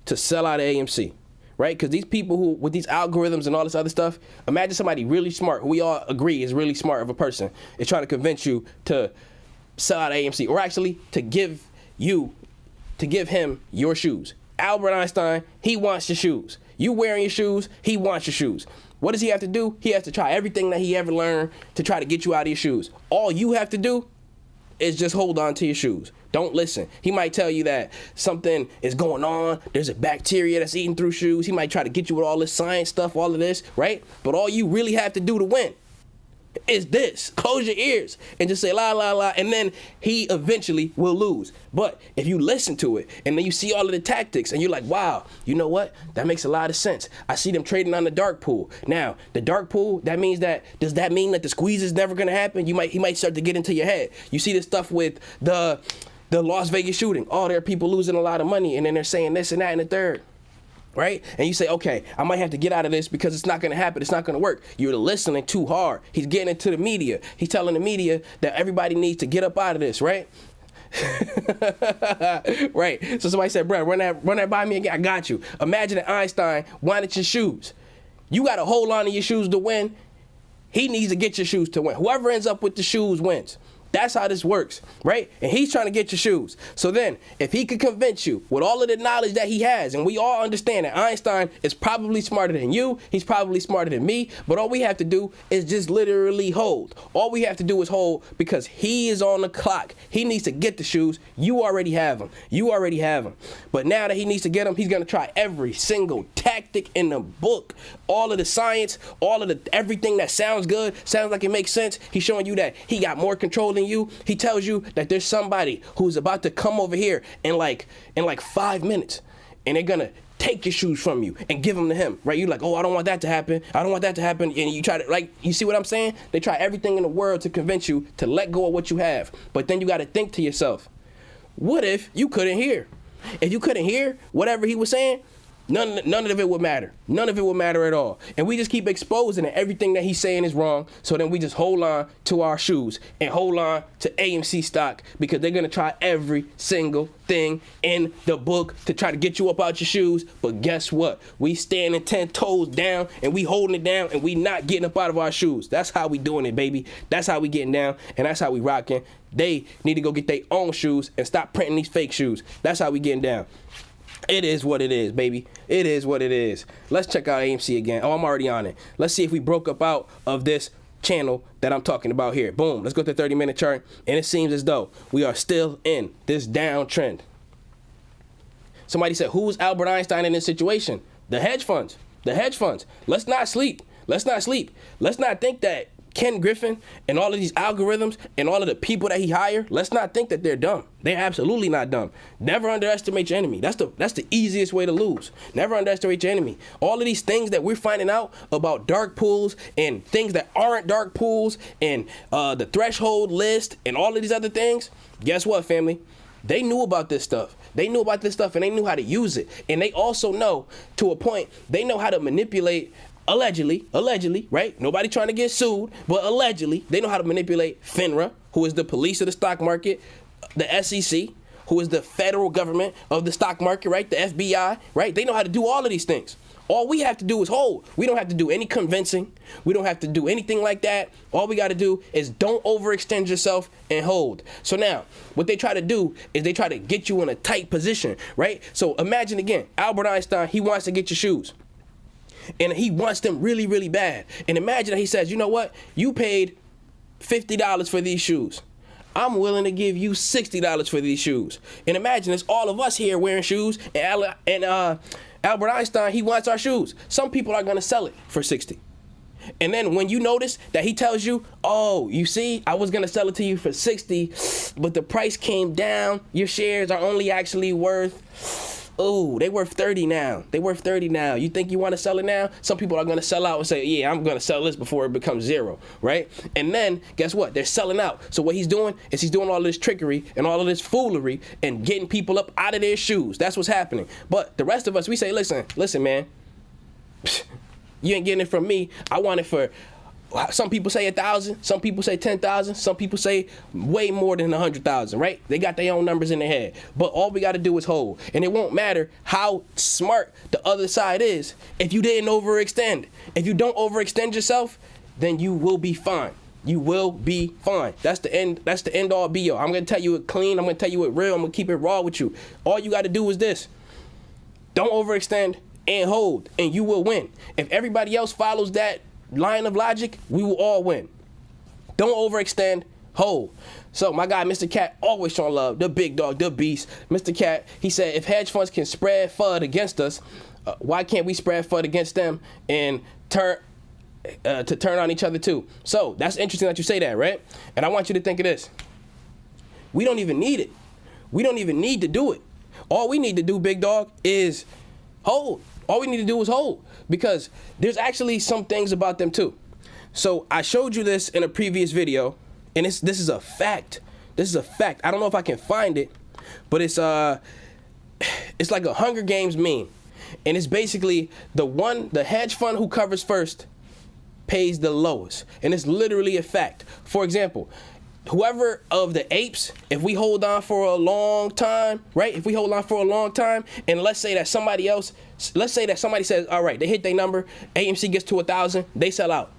to sell out of AMC, right? Because these people who, with these algorithms and all this other stuff, imagine somebody really smart, who we all agree is really smart of a person, is trying to convince you to sell out of AMC, or actually to give him your shoes. Albert Einstein, he wants your shoes. You wearing your shoes, he wants your shoes. What does he have to do? He has to try everything that he ever learned to try to get you out of your shoes. All you have to do is just hold on to your shoes. Don't listen. He might tell you that something is going on. There's a bacteria that's eating through shoes. He might try to get you with all this science stuff, all of this, right? But all you really have to do to win is this. Close your ears and just say la, la, la, and then he eventually will lose. But if you listen to it and then you see all of the tactics and you're like, wow, you know what? That makes a lot of sense. I see them trading on the dark pool. Now, the dark pool, does that mean that the squeeze is never going to happen? He might start to get into your head. You see this stuff with the Las Vegas shooting. Oh, there are people losing a lot of money, and then they're saying this and that and the third. Right? And you say, okay, I might have to get out of this because it's not going to happen. It's not going to work. You're listening too hard. He's getting into the media. He's telling the media that everybody needs to get up out of this, right? Right. So somebody said, bro, run that by me again. I got you. Imagine that Einstein wanted your shoes. You got to hold on to your shoes to win. He needs to get your shoes to win. Whoever ends up with the shoes wins. That's how this works, right? And he's trying to get your shoes. So then, if he could convince you with all of the knowledge that he has, and we all understand that Einstein is probably smarter than you, he's probably smarter than me, but all we have to do is just literally hold. All we have to do is hold because he is on the clock. He needs to get the shoes. You already have them. You already have them. But now that he needs to get them, he's going to try every single tactic in the book, all of the science, all of the everything that sounds good, sounds like it makes sense. He's showing you that he got more control than you. He tells you that there's somebody who's about to come over here in like 5 minutes, and they're gonna take your shoes from you and give them to him, right? You're like, oh, I don't want that to happen. I don't want that to happen. And you try to, like, you see what I'm saying? They try everything in the world to convince you to let go of what you have. But then you got to think to yourself, what if you couldn't hear? If you couldn't hear whatever he was saying, none of it would matter. None of it would matter at all. And we just keep exposing that everything that he's saying is wrong. So then we just hold on to our shoes and hold on to AMC stock because they're going to try every single thing in the book to try to get you up out your shoes. But guess what? We standing 10 toes down and we holding it down and we not getting up out of our shoes. That's how we doing it, baby. That's how we getting down and that's how we rocking. They need to go get their own shoes and stop printing these fake shoes. That's how we getting down. It is what it is, baby. It is what it is. Let's check out AMC again. Oh, I'm already on it. Let's see if we broke up out of this channel that I'm talking about here. Boom. Let's go to the 30-minute chart. And it seems as though we are still in this downtrend. Somebody said, who's Albert Einstein in this situation? The hedge funds. The hedge funds. Let's not sleep. Let's not sleep. Let's not think that Ken Griffin and all of these algorithms and all of the people that he hired, let's not think that they're dumb. They're absolutely not dumb. Never underestimate your enemy. That's the easiest way to lose. Never underestimate your enemy. All of these things that we're finding out about dark pools and things that aren't dark pools and the threshold list and all of these other things, guess what, family? They knew about this stuff. They knew about this stuff and they knew how to use it. And they also know, to a point, they know how to manipulate. Allegedly, right? Nobody trying to get sued, but allegedly, they know how to manipulate FINRA, who is the police of the stock market, the SEC, who is the federal government of the stock market, right? The FBI, right? They know how to do all of these things. All we have to do is hold. We don't have to do any convincing. We don't have to do anything like that. All we got to do is don't overextend yourself and hold. So now, what they try to do is they try to get you in a tight position, right? So imagine again, Albert Einstein, he wants to get your shoes. And he wants them really, really bad. And imagine that he says, you know what? You paid $50 for these shoes. I'm willing to give you $60 for these shoes. And imagine it's all of us here wearing shoes. And Albert Einstein, he wants our shoes. Some people are going to sell it for $60. And then when you notice that he tells you, oh, you see, I was going to sell it to you for $60, but the price came down. Your shares are only actually worth... oh, they worth 30 now. They worth 30 now. You think you want to sell it now? Some people are going to sell out and say, yeah, I'm going to sell this before it becomes zero, right? And then, guess what? They're selling out. So what he's doing is he's doing all this trickery and all of this foolery and getting people up out of their shoes. That's what's happening. But the rest of us, we say, listen, man, you ain't getting it from me. I want it for... some people say 1,000, some people say 10,000, some people say way more than 100,000, right? They got their own numbers in their head. But all we got to do is hold. And it won't matter how smart the other side is if you didn't overextend. If you don't overextend yourself, then you will be fine. You will be fine. That's the end. That's the end all be all. I'm going to tell you it clean. I'm going to tell you it real. I'm going to keep it raw with you. All you got to do is this. Don't overextend and hold, and you will win. If everybody else follows that line of logic, we will all win. Don't overextend, hold. So my guy, Mr. Cat, always showing love, the big dog, the beast. Mr. Cat, he said, if hedge funds can spread FUD against us, why can't we spread FUD against them and turn on each other too? So that's interesting that you say that, right? And I want you to think of this. We don't even need it. We don't even need to do it. All we need to do, big dog, is hold. All we need to do is hold, because there's actually some things about them too. So I showed you this in a previous video, and this is a fact. This is a fact. I don't know if I can find it, but it's like a Hunger Games meme. And it's basically the hedge fund who covers first pays the lowest. And it's literally a fact. For example, whoever of the apes, if we hold on for a long time, right? If we hold on for a long time, and let's say that somebody says, all right, they hit their number, AMC gets to 1,000, they sell out.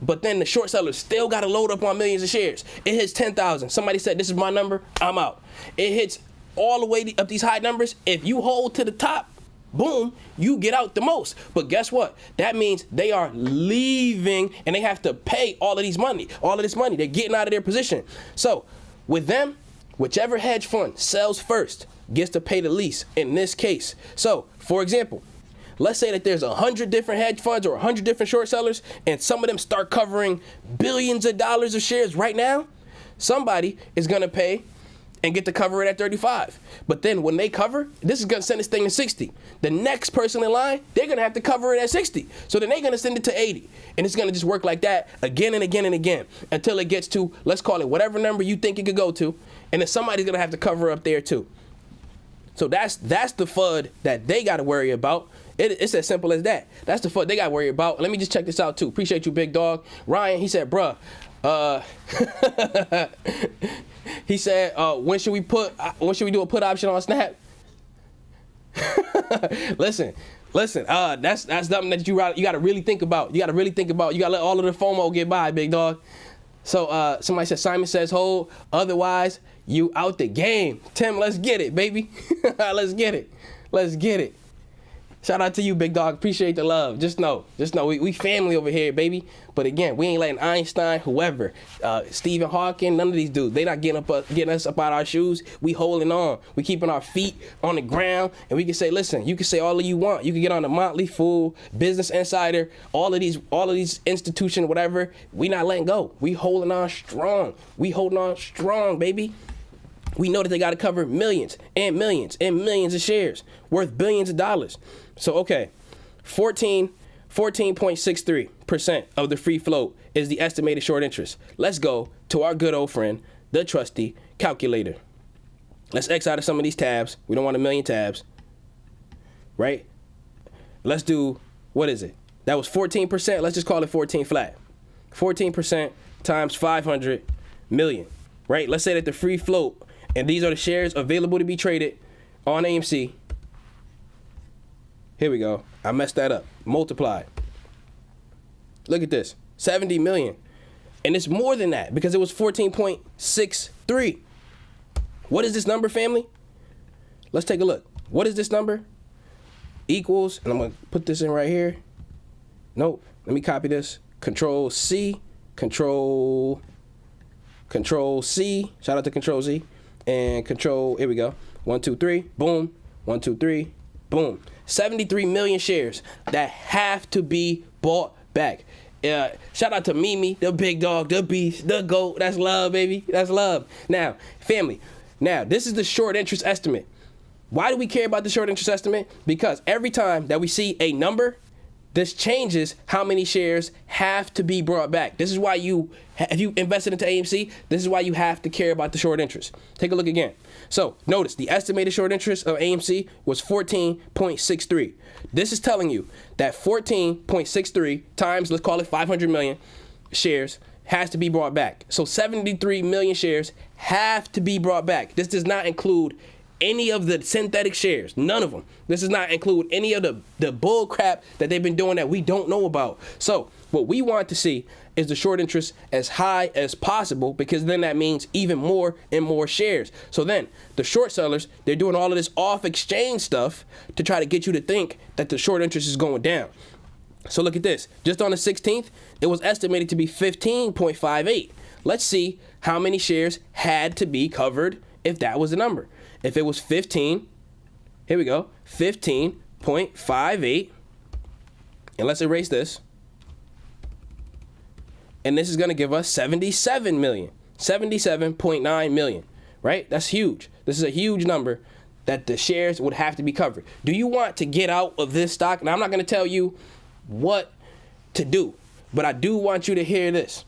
But then the short sellers still got to load up on millions of shares. It hits 10,000. Somebody said, this is my number, I'm out. It hits all the way up these high numbers. If you hold to the top, boom, you get out the most. But guess what? That means they are leaving and they have to pay all of this money. They're getting out of their position. So with them, whichever hedge fund sells first gets to pay the least in this case. So for example, let's say that there's 100 different hedge funds or 100 different short sellers, and some of them start covering billions of dollars of shares right now. Somebody is going to pay and get to cover it at 35. But then when they cover, this is going to send this thing to 60. The next person in line, they're going to have to cover it at 60. So then they're going to send it to 80. And it's going to just work like that again and again and again until it gets to, let's call it whatever number you think it could go to. And then somebody's going to have to cover up there too. So that's the FUD that they got to worry about. It's as simple as that. That's the FUD they got to worry about. Let me just check this out too. Appreciate you, big dog. Ryan, he said, bruh, he said, when should we do a put option on Snap? Listen, that's something that you got to really think about. You got to let all of the FOMO get by, big dog. So somebody said, Simon says hold, otherwise you out the game. Tim, let's get it, baby. Let's get it. Shout out to you, big dog. Appreciate the love. Just know, we family over here, baby. But again, we ain't letting Einstein, whoever, Stephen Hawking, none of these dudes, they not getting us up out our shoes. We holding on. We keeping our feet on the ground, and we can say, listen, you can say all of you want. You can get on the Motley Fool, Business Insider, all of these institutions, whatever. We not letting go. We holding on strong. Baby. We know that they got to cover millions and millions and millions of shares worth billions of dollars. So, okay, 14.63% of the free float is the estimated short interest. Let's go to our good old friend, the trusty calculator. Let's X out of some of these tabs. We don't want a million tabs, right? Let's do, what is it? That was 14%. Let's just call it 14 flat. 14% times 500 million, right? Let's say that the free float, and these are the shares available to be traded on AMC. Here we go. I messed that up. Multiply. Look at this. 70 million. And it's more than that because it was 14.63. What is this number, family? Let's take a look. What is this number? Equals, and I'm going to put this in right here. Nope. Let me copy this. Control C. Control C. Shout out to Control Z. And Control, here we go. 1, 2, 3. Boom. 1, 2, 3. Boom. 73 million shares that have to be bought back. Shout out to Mimi, the big dog, the beast, the GOAT. That's love, baby. That's love. Now, family, this is the short interest estimate. Why do we care about the short interest estimate? Because every time that we see a number, this changes how many shares have to be brought back. This is why if you invested into AMC, this is why you have to care about the short interest. Take a look again. So notice the estimated short interest of AMC was 14.63. This is telling you that 14.63 times, let's call it 500 million shares, has to be brought back. So 73 million shares have to be brought back. This does not include any of the synthetic shares, none of them. This does not include any of the bull crap that they've been doing that we don't know about. So what we want to see is the short interest as high as possible, because then that means even more and more shares. So then the short sellers, they're doing all of this off exchange stuff to try to get you to think that the short interest is going down. So look at this. Just on the 16th, it was estimated to be 15.58. let's see how many shares had to be covered if that was the number. If it was 15, here we go, 15.58, and let's erase this. And this is going to give us 77 million, 77.9 million, right? That's huge. This is a huge number that the shares would have to be covered. Do you want to get out of this stock? Now, I'm not going to tell you what to do, but I do want you to hear this.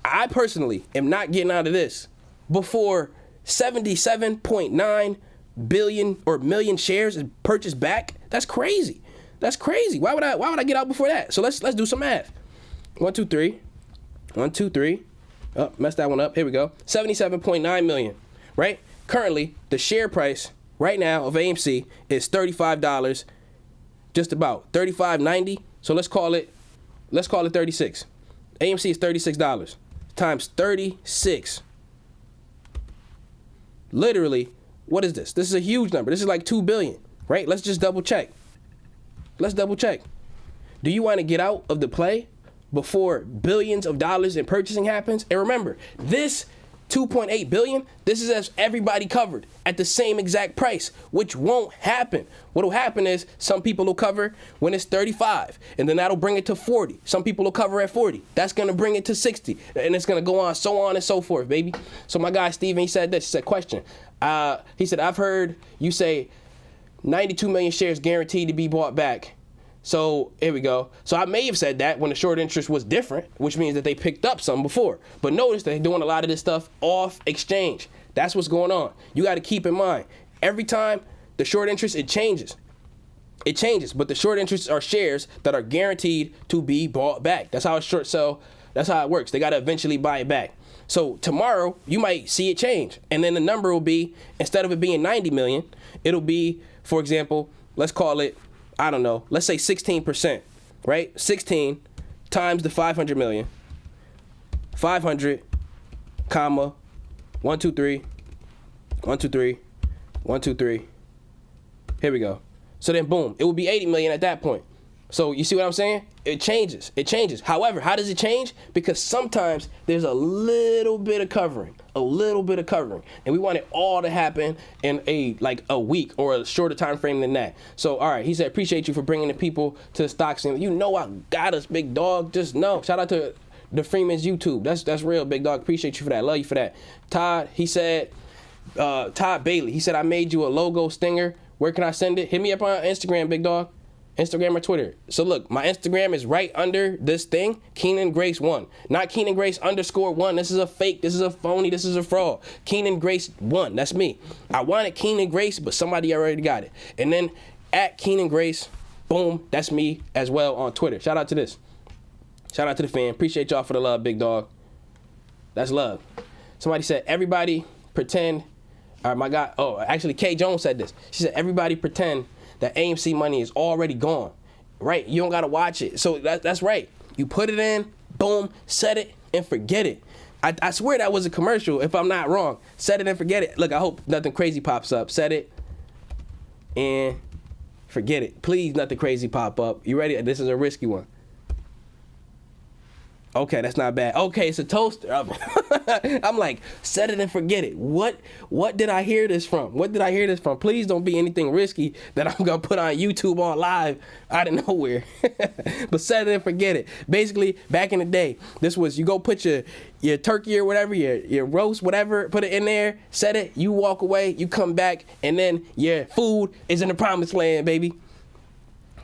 I personally am not getting out of this before 77.9 billion or million shares is purchased back. That's crazy. That's crazy. Why would I get out before that? So let's do some math. 1, 2, 3. 1, 2, 3. Oh, messed that one up. Here we go. 77.9 million, right? Currently, the share price right now of AMC is $35, just about $35.90. So let's call it 36. AMC is $36 times 36. Literally, what is this? This is a huge number. This is like 2 billion, right? Let's just double check. Let's double check. Do you want to get out of the play before billions of dollars in purchasing happens? And remember, this 2.8 billion, this is as everybody covered at the same exact price, which won't happen. What will happen is some people will cover when it's 35, and then that'll bring it to 40. Some people will cover at 40. That's going to bring it to 60, and it's going to go on and so forth, baby. So my guy Steven, he said this. He said, question. He said, I've heard you say 92 million shares guaranteed to be bought back. So here we go. So I may have said that when the short interest was different, which means that they picked up some before. But notice they're doing a lot of this stuff off exchange. That's what's going on. You got to keep in mind, every time the short interest, it changes. It changes, but the short interests are shares that are guaranteed to be bought back. That's how a short sell, that's how it works. They got to eventually buy it back. So tomorrow, you might see it change. And then the number will be, instead of it being 90 million, it'll be, for example, let's call it, I don't know, let's say 16%, right? 16 times the 500 million, 500, comma, 1, 2, 3, 1, 2, 3, 1, 2, 3. Here we go. So then boom, it will be 80 million at that point. So you see what I'm saying? It changes. It changes. However, how does it change? Because sometimes there's a little bit of covering, and we want it all to happen in a week or a shorter time frame than that. So all right, he said, appreciate you for bringing the people to the stocks, and you know I got us, big dog. Just know. Shout out to the Freeman's YouTube. That's real, big dog. Appreciate you for that. Love you for that. Todd, he said, Todd Bailey, he said, I made you a logo stinger. Where can I send it? Hit me up on Instagram, big dog. Instagram or Twitter. So look, my Instagram is right under this thing, Keenan Grace 1. Not Keenan Grace _1. This is a fake. This is a phony. This is a fraud. Keenan Grace 1. That's me. I wanted Keenan Grace, but somebody already got it. And then at Keenan Grace, boom, that's me as well on Twitter. Shout out to this. Shout out to the fan. Appreciate y'all for the love, big dog. That's love. Somebody said, everybody pretend. All right, my guy. Oh, actually, Kay Jones said this. She said, everybody pretend that AMC money is already gone, right? You don't got to watch it. So that's right. You put it in, boom, set it, and forget it. I swear that was a commercial, if I'm not wrong. Set it and forget it. Look, I hope nothing crazy pops up. Set it and forget it. Please, nothing crazy pop up. You ready? This is a risky one. Okay, that's not bad. Okay, it's a toaster. I'm like, set it and forget it. What did I hear this from? What did I hear this from? Please don't be anything risky that I'm going to put on YouTube on live out of nowhere. But set it and forget it. Basically, back in the day, this was, you go put your turkey or whatever, your roast, whatever, put it in there, set it, you walk away, you come back, and then your food is in the promised land, baby.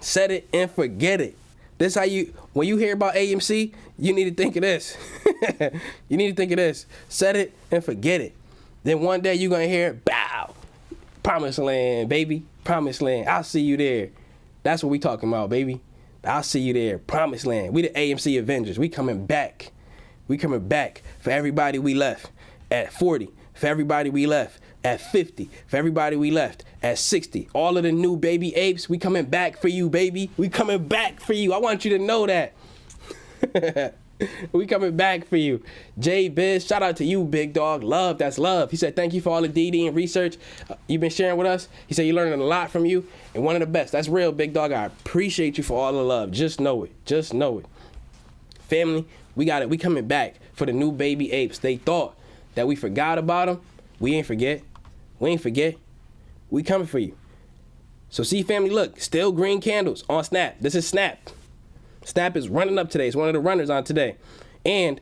Set it and forget it. This how you, when you hear about AMC, you need to think of this. You need to think of this. Set it and forget it. Then one day you're going to hear, bow, promised land, baby, promised land. I'll see you there. That's what we talking about, baby. I'll see you there, promised land. We the AMC Avengers. We coming back. We coming back for everybody we left at 40, for everybody we left at 50, for everybody we left at 60. All of the new baby apes, we coming back for you, baby. We coming back for you. I want you to know that. We coming back for you. Jay Biz, shout out to you, big dog. Love, that's love. He said, thank you for all the DD and research you've been sharing with us. He said, you're learning a lot from you and one of the best. That's real, big dog. I appreciate you for all the love. Just know it. Just know it. Family, we got it. We coming back for the new baby apes. They thought that we forgot about them. We ain't forget. We ain't forget. We coming for you. So see, family, look, still green candles on Snap. This is Snap. Snap is running up today. It's one of the runners on today. And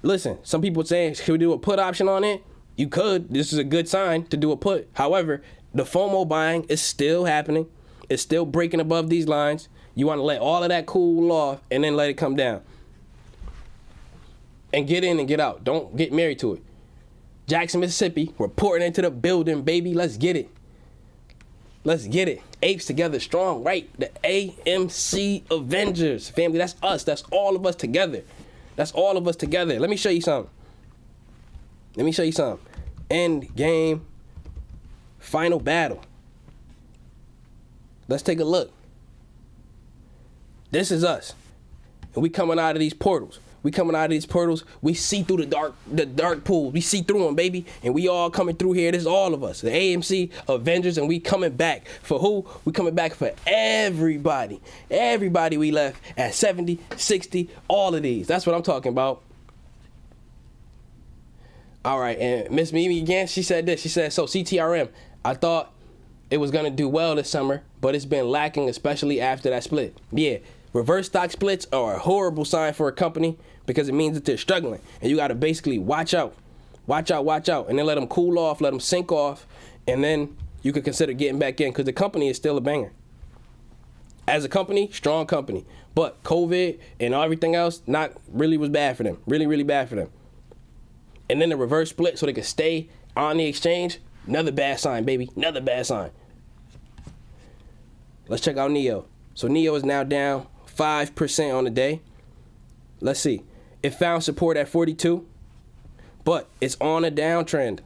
listen, some people saying, should we do a put option on it? You could. This is a good sign to do a put. However, the FOMO buying is still happening. It's still breaking above these lines. You want to let all of that cool off and then let it come down. And get in and get out. Don't get married to it. Jackson, Mississippi, reporting into the building, baby. Let's get it. Let's get it. Apes together strong, right? The AMC Avengers. Family, that's us. That's all of us together. That's all of us together. Let me show you something. Let me show you something. End game. Final battle. Let's take a look. This is us. And we coming out of these portals. We coming out of these portals. We see through the dark pool. We see through them, baby. And we all coming through here. This is all of us. The AMC Avengers. And we coming back. For who? We coming back for everybody. Everybody we left at 70, 60, all of these. That's what I'm talking about. All right. And Miss Mimi again, she said this. She said, so CTRM, I thought it was going to do well this summer, but it's been lacking, especially after that split. Yeah. Reverse stock splits are a horrible sign for a company because it means that they're struggling. And you got to basically watch out. Watch out, watch out. And then let them cool off, let them sink off. And then you could consider getting back in because the company is still a banger. As a company, strong company. But COVID and everything else not really was bad for them. Really, really bad for them. And then the reverse split so they could stay on the exchange. Another bad sign, baby. Another bad sign. Let's check out Nio. So Nio is now down 5% on the day. Let's see. It found support at 42, but it's on a downtrend.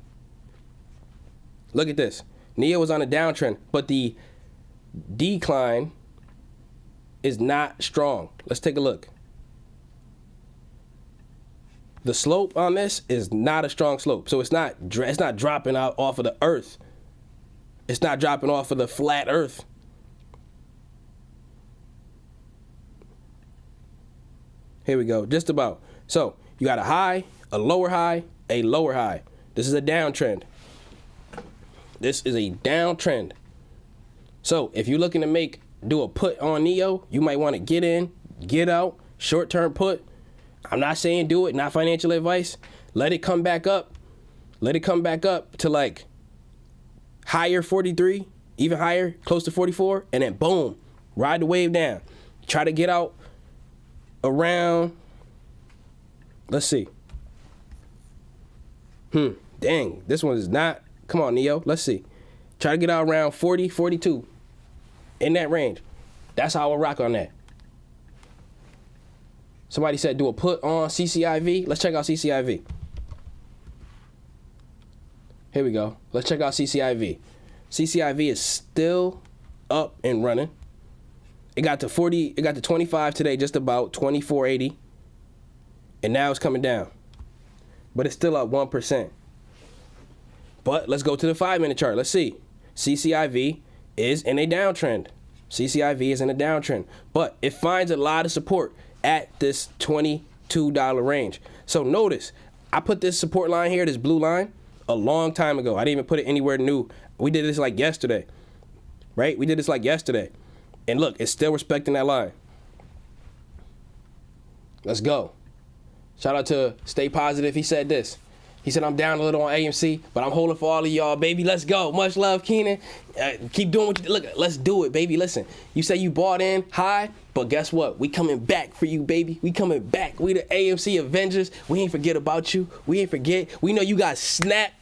Look at this. Nio was on a downtrend, but the decline is not strong. Let's take a look. The slope on this is not a strong slope. So it's not dropping out off of the earth. It's not dropping off of the flat earth. Here we go, just about. So you got a high, a lower high, a lower high. This is a downtrend. This is a downtrend. So if you're looking to do a put on Nio, you might want to get in, get out, short-term put. I'm not saying do it, not financial advice. Let it come back up. Let it come back up to like higher 43, even higher, close to 44, and then boom, ride the wave down. Try to get out around, let's see. Dang, this one is not, come on, Nio, let's see. Try to get out around 40, 42, in that range. That's how I will rock on that. Somebody said do a put on CCIV. Let's check out CCIV. Here we go. Let's check out CCIV. CCIV is still up and running. It got to 40, it got to 25 today, just about 24.80. And now it's coming down. But it's still up 1%. But let's go to the 5-minute chart. Let's see. CCIV is in a downtrend. CCIV is in a downtrend. But it finds a lot of support at this $22 range. So notice, I put this support line here, this blue line, a long time ago. I didn't even put it anywhere new. We did this like yesterday. Right? We did this like yesterday. And look, it's still respecting that line. Let's go. Shout out to Stay Positive. He said this. He said, I'm down a little on AMC, but I'm holding for all of y'all, baby. Let's go. Much love, Keenan. Keep doing what you do. Look, let's do it, baby. Listen, you say you bought in high, but guess what? We coming back for you, baby. We coming back. We the AMC Avengers. We ain't forget about you. We ain't forget. We know you got Snap.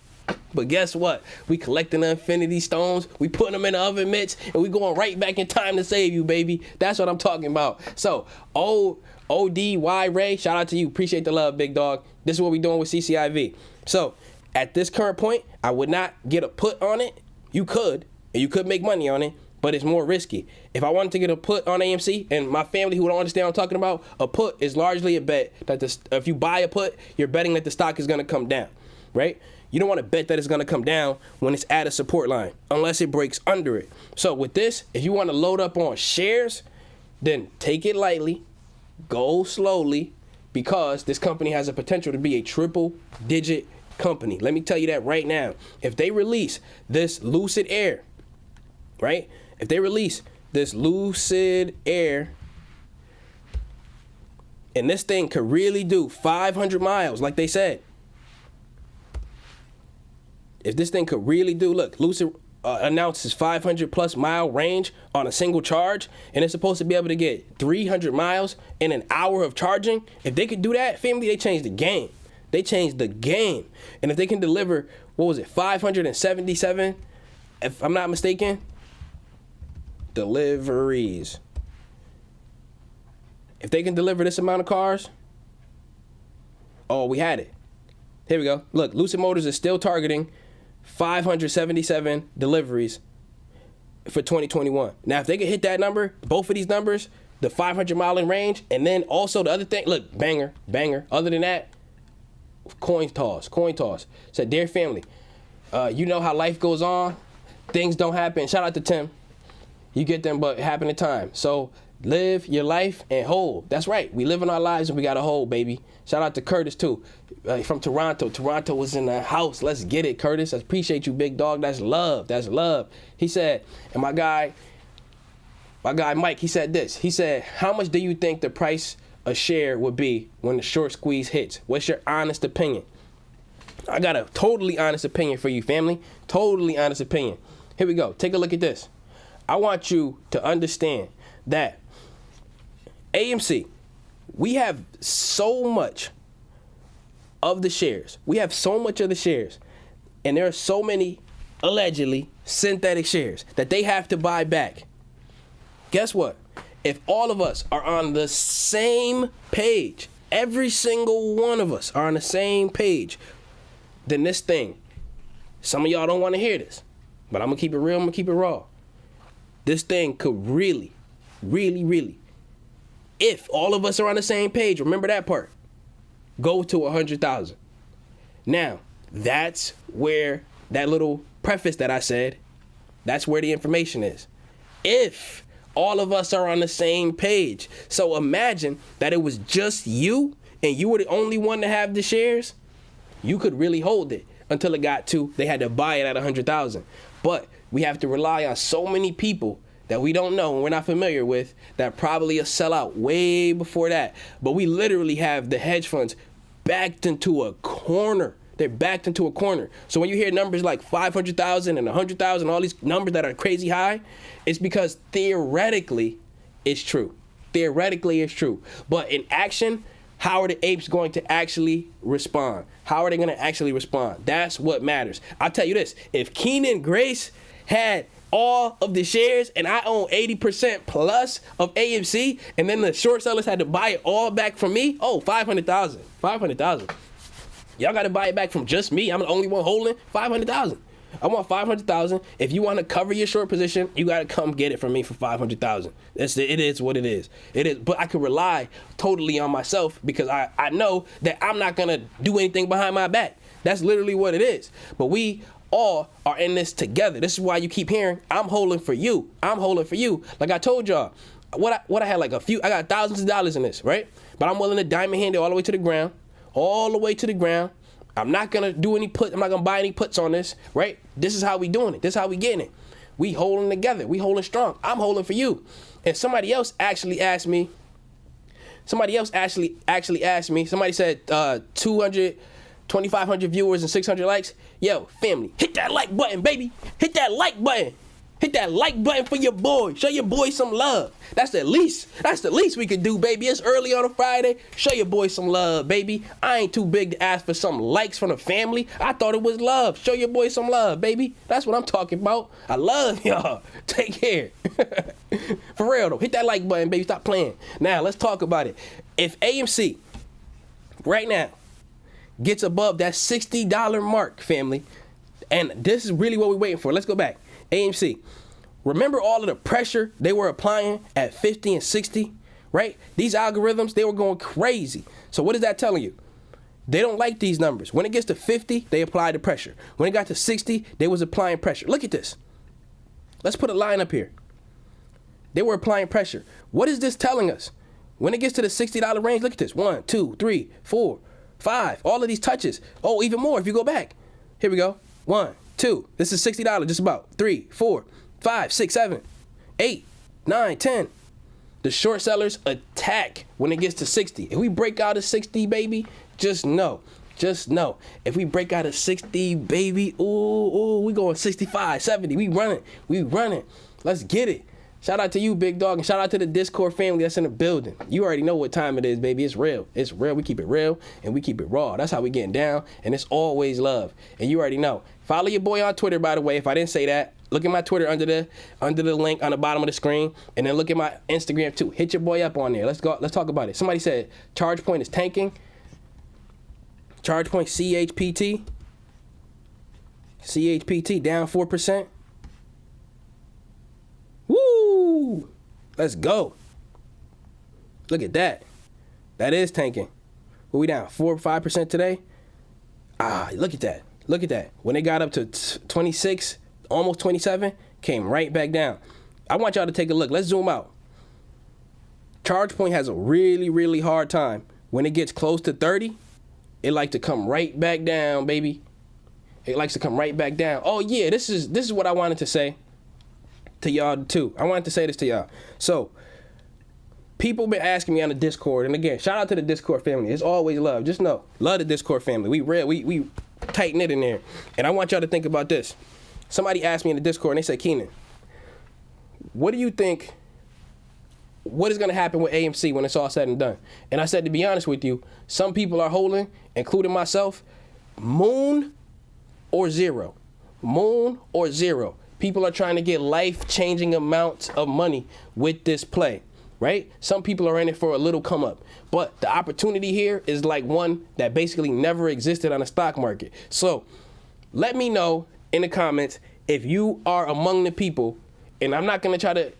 But guess what? We collecting the Infinity Stones. We putting them in the oven mitts, and we going right back in time to save you, baby. That's what I'm talking about. So, ODY Ray, shout out to you. Appreciate the love, big dog. This is what we doing with CCIV. So, at this current point, I would not get a put on it. You could, and you could make money on it, but it's more risky. If I wanted to get a put on AMC, and my family who don't understand what I'm talking about, a put is largely a bet that if you buy a put, you're betting that the stock is going to come down, right? You don't want to bet that it's going to come down when it's at a support line, unless it breaks under it. So with this, if you want to load up on shares, then take it lightly, go slowly, because this company has a potential to be a triple-digit company. Let me tell you that right now. If they release this Lucid Air, right? If they release this Lucid Air, and this thing could really do 500 miles, like they said. If this thing could really do, look, Lucid announces 500 plus mile range on a single charge, and it's supposed to be able to get 300 miles in an hour of charging. If they could do that, family, they changed the game. They changed the game. And if they can deliver, what was it, 577, if I'm not mistaken, deliveries. If they can deliver this amount of cars, oh, we had it. Here we go. Look, Lucid Motors is still targeting 577 deliveries for 2021. Now, if they could hit that number, both of these numbers, the 500 mile in range, and then also the other thing, look, banger. Other than that, coin toss. Said, dear family, you know how life goes on. Things don't happen. Shout out to Tim. You get them, but happen in time. So live your life and hold. That's right. We live in our lives and we got to hold, baby. Shout out to Curtis, too, from Toronto. Toronto was in the house. Let's get it, Curtis. I appreciate you, big dog. That's love. That's love. He said, and my guy Mike, he said this. He said, how much do you think the price a share would be when the short squeeze hits? What's your honest opinion? I got a totally honest opinion for you, family. Totally honest opinion. Here we go. Take a look at this. I want you to understand that AMC, we have so much of the shares. We have so much of the shares. And there are so many, allegedly, synthetic shares that they have to buy back. Guess what? If all of us are on the same page, every single one of us are on the same page, then this thing, some of y'all don't want to hear this, but I'm going to keep it real, I'm going to keep it raw. This thing could really, if all of us are on the same page, remember that part, go to 100,000. Now, that's where that little preface that I said, that's where the information is. If all of us are on the same page. So imagine that it was just you and you were the only one to have the shares. You could really hold it until it got to, they had to buy it at 100,000. But we have to rely on so many people that we don't know and we're not familiar with that probably will sell out way before that. But we literally have the hedge funds backed into a corner. They're backed into a corner. So when you hear numbers like 500,000 and 100,000, all these numbers that are crazy high, it's because theoretically it's true. Theoretically it's true. But in action, how are the apes going to actually respond? How are they going to actually respond? That's what matters. I'll tell you this. If Keenan Grace had all of the shares and I own 80% plus of AMC and then the short sellers had to buy it all back from me, oh, 500,000. 500,000. Y'all got to buy it back from just me. I'm the only one holding 500,000. I want 500,000. If you want to cover your short position, you got to come get it from me for 500,000. It is what it is. It is. But I can rely totally on myself because I know that I'm not going to do anything behind my back. That's literally what it is. But we all are in this together. This is why you keep hearing, I'm holding for you. I'm holding for you. Like I told y'all, what I had like I got thousands of dollars in this, right? But I'm willing to diamond hand it all the way to the ground. All the way to the ground. I'm not gonna do any put. I'm not gonna buy any puts on this, right? This is how we doing it. This is how we getting it. We holding together. We holding strong. I'm holding for you. And somebody else actually asked me. Somebody said 200, 2,500 viewers and 600 likes. Yo, family, hit that like button, baby. Hit that like button. Hit that like button for your boy. Show your boy some love. That's the least we could do, baby. It's early on a Friday. Show your boy some love, baby. I ain't too big to ask for some likes from the family. I thought it was love. Show your boy some love, baby. That's what I'm talking about. I love y'all. Take care. For real, though. Hit that like button, baby. Stop playing. Now, let's talk about it. If AMC, right now, gets above that $60 mark, family, and this is really what we're waiting for. Let's go back. AMC, remember all of the pressure they were applying at 50 and 60, right? These algorithms, they were going crazy. So what is that telling you? They don't like these numbers. When it gets to 50, they apply the pressure. When it got to 60, they was applying pressure. Look at this. Let's put a line up here. They were applying pressure. What is this telling us? When it gets to the $60 range, look at this. 1, 2, 3, 4, 5. All of these touches. Oh, even more if you go back. Here we go. 1, 2. This is $60 just about. 3, 4, 5, 6, 7, 8, 9, 10. The short sellers attack when it gets to 60. If we break out of 60, baby, just know. If we break out of 60, baby, ooh, we going 65, 70. We running. Let's get it. Shout out to you, big dog, and shout out to the Discord family that's in the building. You already know what time it is, baby. It's real. We keep it real, and we keep it raw. That's how we getting down, and it's always love. And you already know. Follow your boy on Twitter, by the way, if I didn't say that. Look at my Twitter under the link on the bottom of the screen, and then look at my Instagram too. Hit your boy up on there. Let's go. Let's talk about it. Somebody said ChargePoint is tanking. ChargePoint CHPT down 4%. Woo! Let's go. Look at that. That is tanking. What we down? 4 or 5% today? Look at that. Look at that. When it got up to 26, almost 27, came right back down. I want y'all to take a look. Let's zoom out. ChargePoint has a really, really hard time. When it gets close to 30, it likes to come right back down, baby. It likes to come right back down. Oh yeah, this is what I wanted to say to y'all too. I wanted to say this to y'all. So, people been asking me on the Discord, and again, shout out to the Discord family. It's always love. Just know, love the Discord family. We real, we tight knit in there. And I want y'all to think about this. Somebody asked me in the Discord, and they said, Keenan, what do you think? What is going to happen with AMC when it's all said and done? And I said, to be honest with you, some people are holding, including myself, moon or zero. Moon or zero. People are trying to get life-changing amounts of money with this play, right? Some people are in it for a little come up. But the opportunity here is like one that basically never existed on the stock market. So let me know in the comments if you are among the people, and I'm not going to try to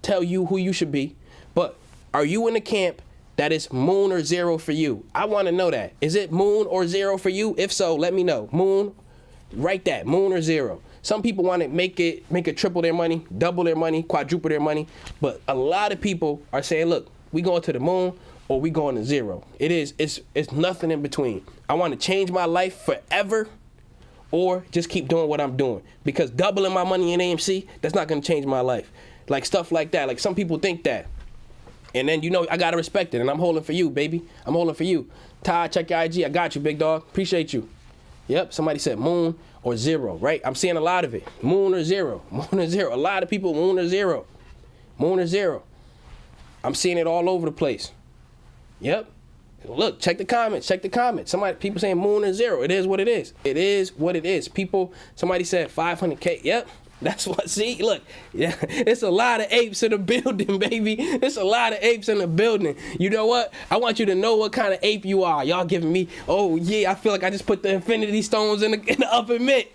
tell you who you should be, but are you in the camp that is moon or zero for you? I want to know that. Is it moon or zero for you? If so, let me know. Moon, write that, moon or zero. Some people want to make it triple their money, double their money, quadruple their money, but a lot of people are saying, look, we going to the moon or we going to zero. It's nothing in between. I want to change my life forever or just keep doing what I'm doing, because doubling my money in AMC, that's not going to change my life. Like stuff like that. Like some people think that. And then, you know, I got to respect it. And I'm holding for you, baby. I'm holding for you. Ty, check your IG. I got you, big dog. Appreciate you. Yep. Somebody said moon or zero, right? I'm seeing a lot of it. Moon or zero. Moon or zero. A lot of people, moon or zero. Moon or zero. I'm seeing it all over the place. Yep. Look, check the comments. Check the comments. People saying moon or zero. It is what it is. It is what it is. Somebody said 500K. Yep. That's what, see, look, yeah, it's a lot of apes in the building, baby. It's a lot of apes in the building. You know what? I want you to know what kind of ape you are. Y'all giving me, oh yeah, I feel like I just put the infinity stones in the upper mid.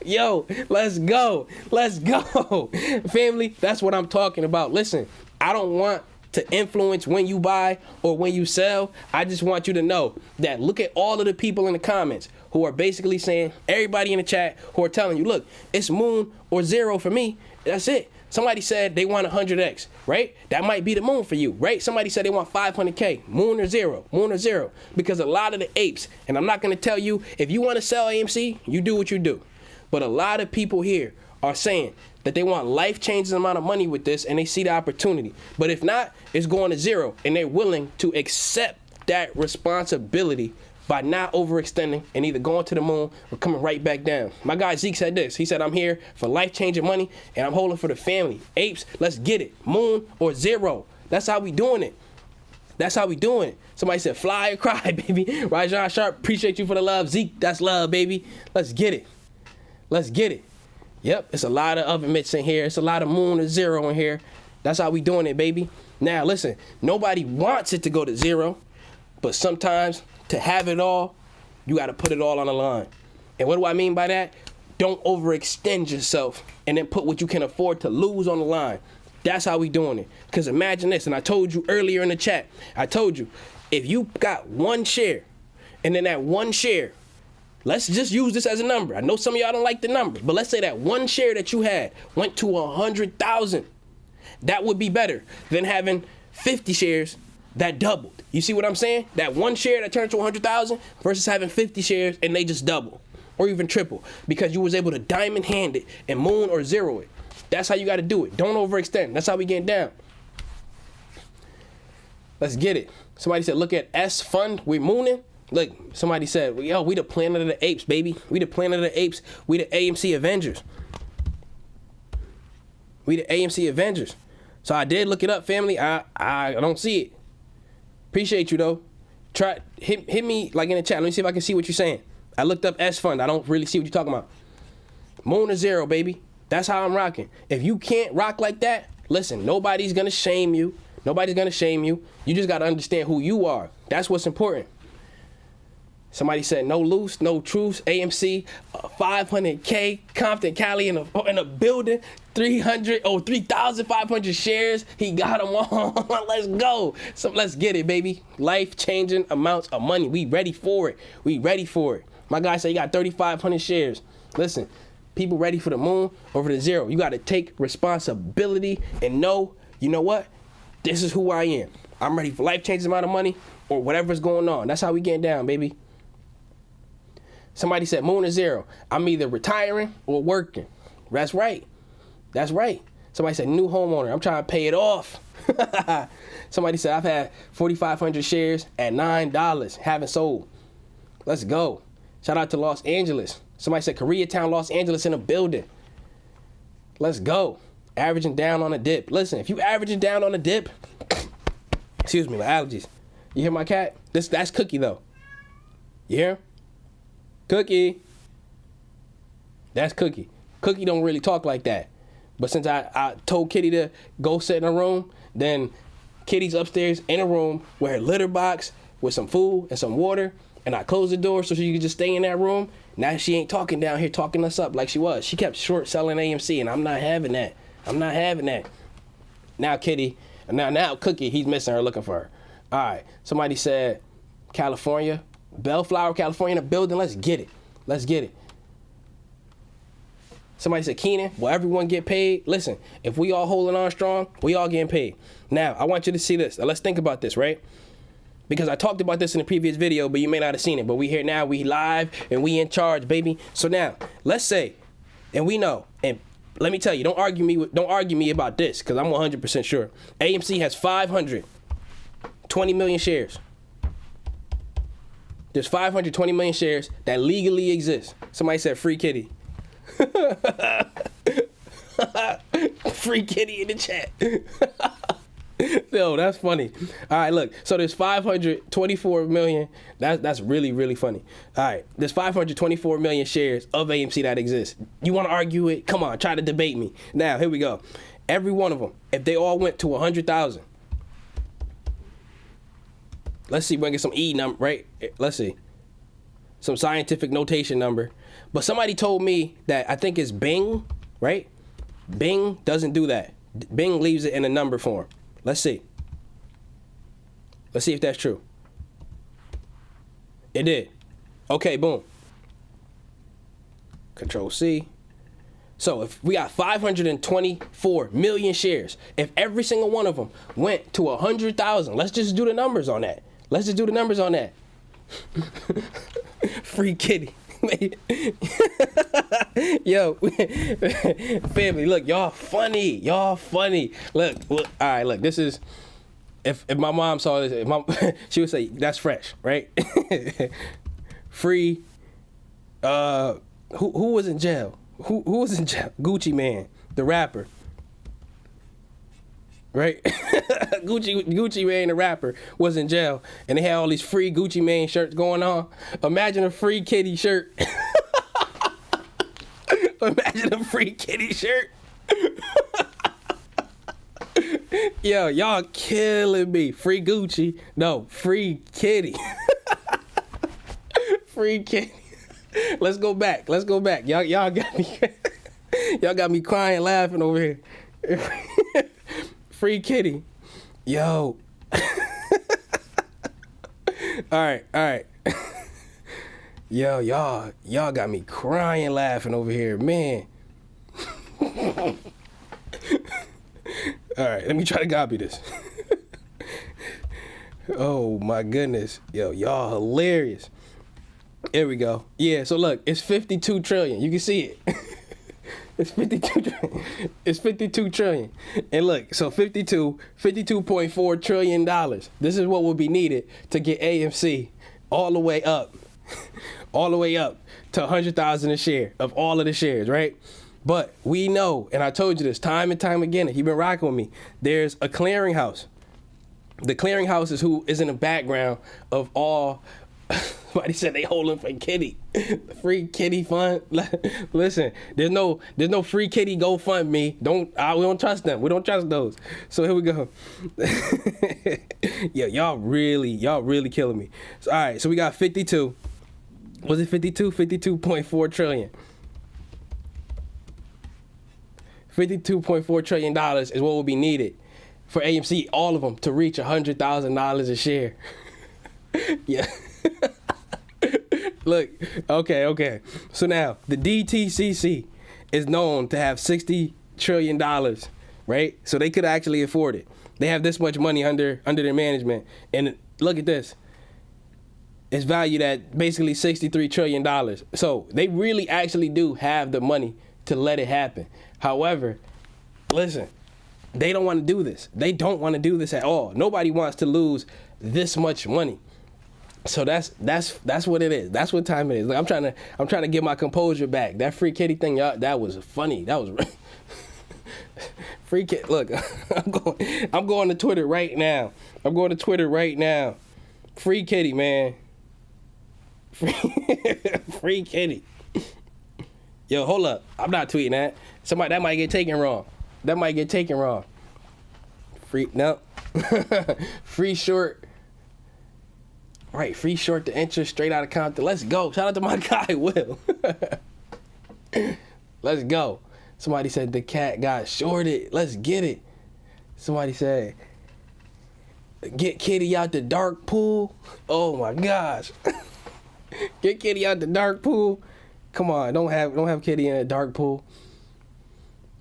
Yo, let's go. Let's go. Family, that's what I'm talking about. Listen, I don't want to influence when you buy or when you sell. I just want you to know that look at all of the people in the comments who are basically saying, everybody in the chat who are telling you, look, it's moon or zero for me. That's it. Somebody said they want 100x, right? That might be the moon for you, right? Somebody said they want 500K, moon or zero, because a lot of the apes, and I'm not going to tell you, if you want to sell AMC, you do what you do. But a lot of people here are saying that they want life-changing amount of money with this, and they see the opportunity. But if not, it's going to zero, and they're willing to accept that responsibility by not overextending and either going to the moon or coming right back down. My guy Zeke said this. He said, I'm here for life-changing money, and I'm holding for the family. Apes, let's get it. Moon or zero. That's how we doing it. That's how we doing it. Somebody said, fly or cry, baby. Rajan Sharp, appreciate you for the love. Zeke, that's love, baby. Let's get it. Let's get it. Yep, it's a lot of other mitts in here. It's a lot of moon or zero in here. That's how we doing it, baby. Now, listen, nobody wants it to go to zero, but sometimes to have it all, you got to put it all on the line. And what do I mean by that? Don't overextend yourself and then put what you can afford to lose on the line. That's how we doing it. Because imagine this, and I told you earlier in the chat, I told you, if you got one share, and then that one share, let's just use this as a number. I know some of y'all don't like the number, but let's say that one share that you had went to 100,000. That would be better than having 50 shares that doubled. You see what I'm saying? That one share that turned to 100,000 versus having 50 shares and they just double or even triple because you was able to diamond hand it and moon or zero it. That's how you got to do it. Don't overextend. That's how we get down. Let's get it. Somebody said, look at S Fund. We're mooning. Look, somebody said, yo, we the Planet of the Apes, baby. We the Planet of the Apes. We the AMC Avengers. We the AMC Avengers. So I did look it up, family. I don't see it. Appreciate you, though. Hit me, like, in the chat. Let me see if I can see what you're saying. I looked up S Fund. I don't really see what you're talking about. Moon or zero, baby. That's how I'm rocking. If you can't rock like that, listen, nobody's going to shame you. Nobody's going to shame you. You just got to understand who you are. That's what's important. Somebody said no loose, no truce. AMC, 500K, Compton, Cali in a building, 3,500 shares. He got them all. Let's go. So let's get it, baby. Life-changing amounts of money. We ready for it. We ready for it. My guy said he got 3,500 shares. Listen, people ready for the moon or for the zero. You got to take responsibility and know, you know what? This is who I am. I'm ready for life-changing amount of money or whatever's going on. That's how we getting down, baby. Somebody said moon or zero. I'm either retiring or working. That's right. That's right. Somebody said new homeowner. I'm trying to pay it off. Somebody said I've had 4,500 shares at $9. Haven't sold. Let's go. Shout out to Los Angeles. Somebody said Koreatown, Los Angeles in a building. Let's go. Averaging down on a dip. Listen, if you averaging down on a dip, excuse me, my allergies. You hear my cat? That's Cookie though. You hear him? Cookie. That's Cookie. Cookie don't really talk like that. But since I told Kitty to go sit in a room, then Kitty's upstairs in a room with her litter box with some food and some water, and I closed the door so she could just stay in that room. Now she ain't talking down here, talking us up like she was. She kept short selling AMC, and I'm not having that. I'm not having that. Now Kitty, now Cookie, he's missing her, looking for her. All right, somebody said California, Bellflower, California in a building. Let's get it. Let's get it. Somebody said Keenan, will everyone get paid? Listen, if we all holding on strong, we all getting paid. Now, I want you to see this. Now, let's think about this, right? Because I talked about this in the previous video, but you may not have seen it. But we here now, we live, and we in charge, baby. So now, let's say, and we know, and let me tell you, don't argue me about this, because I'm 100% sure. AMC has 520 million shares. There's 520 million shares that legally exist. Somebody said free Kitty. Free Kitty in the chat. Yo, that's funny. All right, look. So there's 524 million. That's really, really funny. All right, there's 524 million shares of AMC that exist. You want to argue it? Come on, try to debate me. Now, here we go. Every one of them, if they all went to 100,000. Let's see if we can get some E number, right? Let's see. Some scientific notation number. But somebody told me that I think it's Bing, right? Bing doesn't do that. Bing leaves it in a number form. Let's see. Let's see if that's true. It did. Okay, boom. Control C. So if we got 524 million shares, if every single one of them went to 100,000, let's just do the numbers on that. Let's just do the numbers on that. Free Kitty. Yo, family, look, y'all funny. Y'all funny. Look, all right, look, this is, if my mom saw this, she would say, that's fresh, right? Free, who was in jail? Who was in jail? Gucci Man, the rapper. Right? Gucci Mane, the rapper, was in jail, and they had all these free Gucci Mane shirts going on. Imagine a free Kitty shirt. Imagine a free Kitty shirt. Yo, y'all killing me. Free Gucci. No, free Kitty. Free Kitty. Let's go back. Let's go back. Y'all got me. Y'all got me crying, laughing over here. Free Kitty. Yo. All right. Yo, y'all got me crying, laughing over here, man. All right, let me try to copy this. Oh my goodness. Yo, y'all hilarious. Here we go. Yeah, so look, it's 52 trillion. You can see it. It's 52 trillion. It's 52 trillion. And look, so 52.4 trillion dollars. This is what will be needed to get AMC all the way up. All the way up to 100,000 a share of all of the shares, right? But we know, and I told you this time and time again, if you've been rocking with me, there's a clearinghouse. The clearinghouse is who is in the background of all. Somebody said they holding for kitty, free kitty fund. Listen, there's no free kitty GoFundMe. We don't trust them. We don't trust those. So here we go. Yeah, y'all really killing me. So, all right, so we got 52. Was it 52? 52.4 trillion. $52.4 trillion is what will be needed for AMC, all of them, to reach $100,000 a share. Yeah. Look, okay. So now, the DTCC is known to have $60 trillion, right? So they could actually afford it. They have this much money under their management. And look at this. It's valued at basically $63 trillion. So they really actually do have the money to let it happen. However, listen, they don't want to do this. They don't want to do this at all. Nobody wants to lose this much money. So that's what it is. That's what time it is. Like, I'm trying to get my composure back. That free kitty thing, y'all, that was funny. That was free kid. Look, I'm going to Twitter right now. Free kitty, man. Free kitty. Yo, hold up. I'm not tweeting that. Somebody that might get taken wrong. Free short. Right, free short to interest straight out of Compton. Let's go. Shout out to my guy, Will. Let's go. Somebody said the cat got shorted. Let's get it. Somebody said, get Kitty out the dark pool. Oh my gosh. Get Kitty out the dark pool. Come on, don't have Kitty in a dark pool.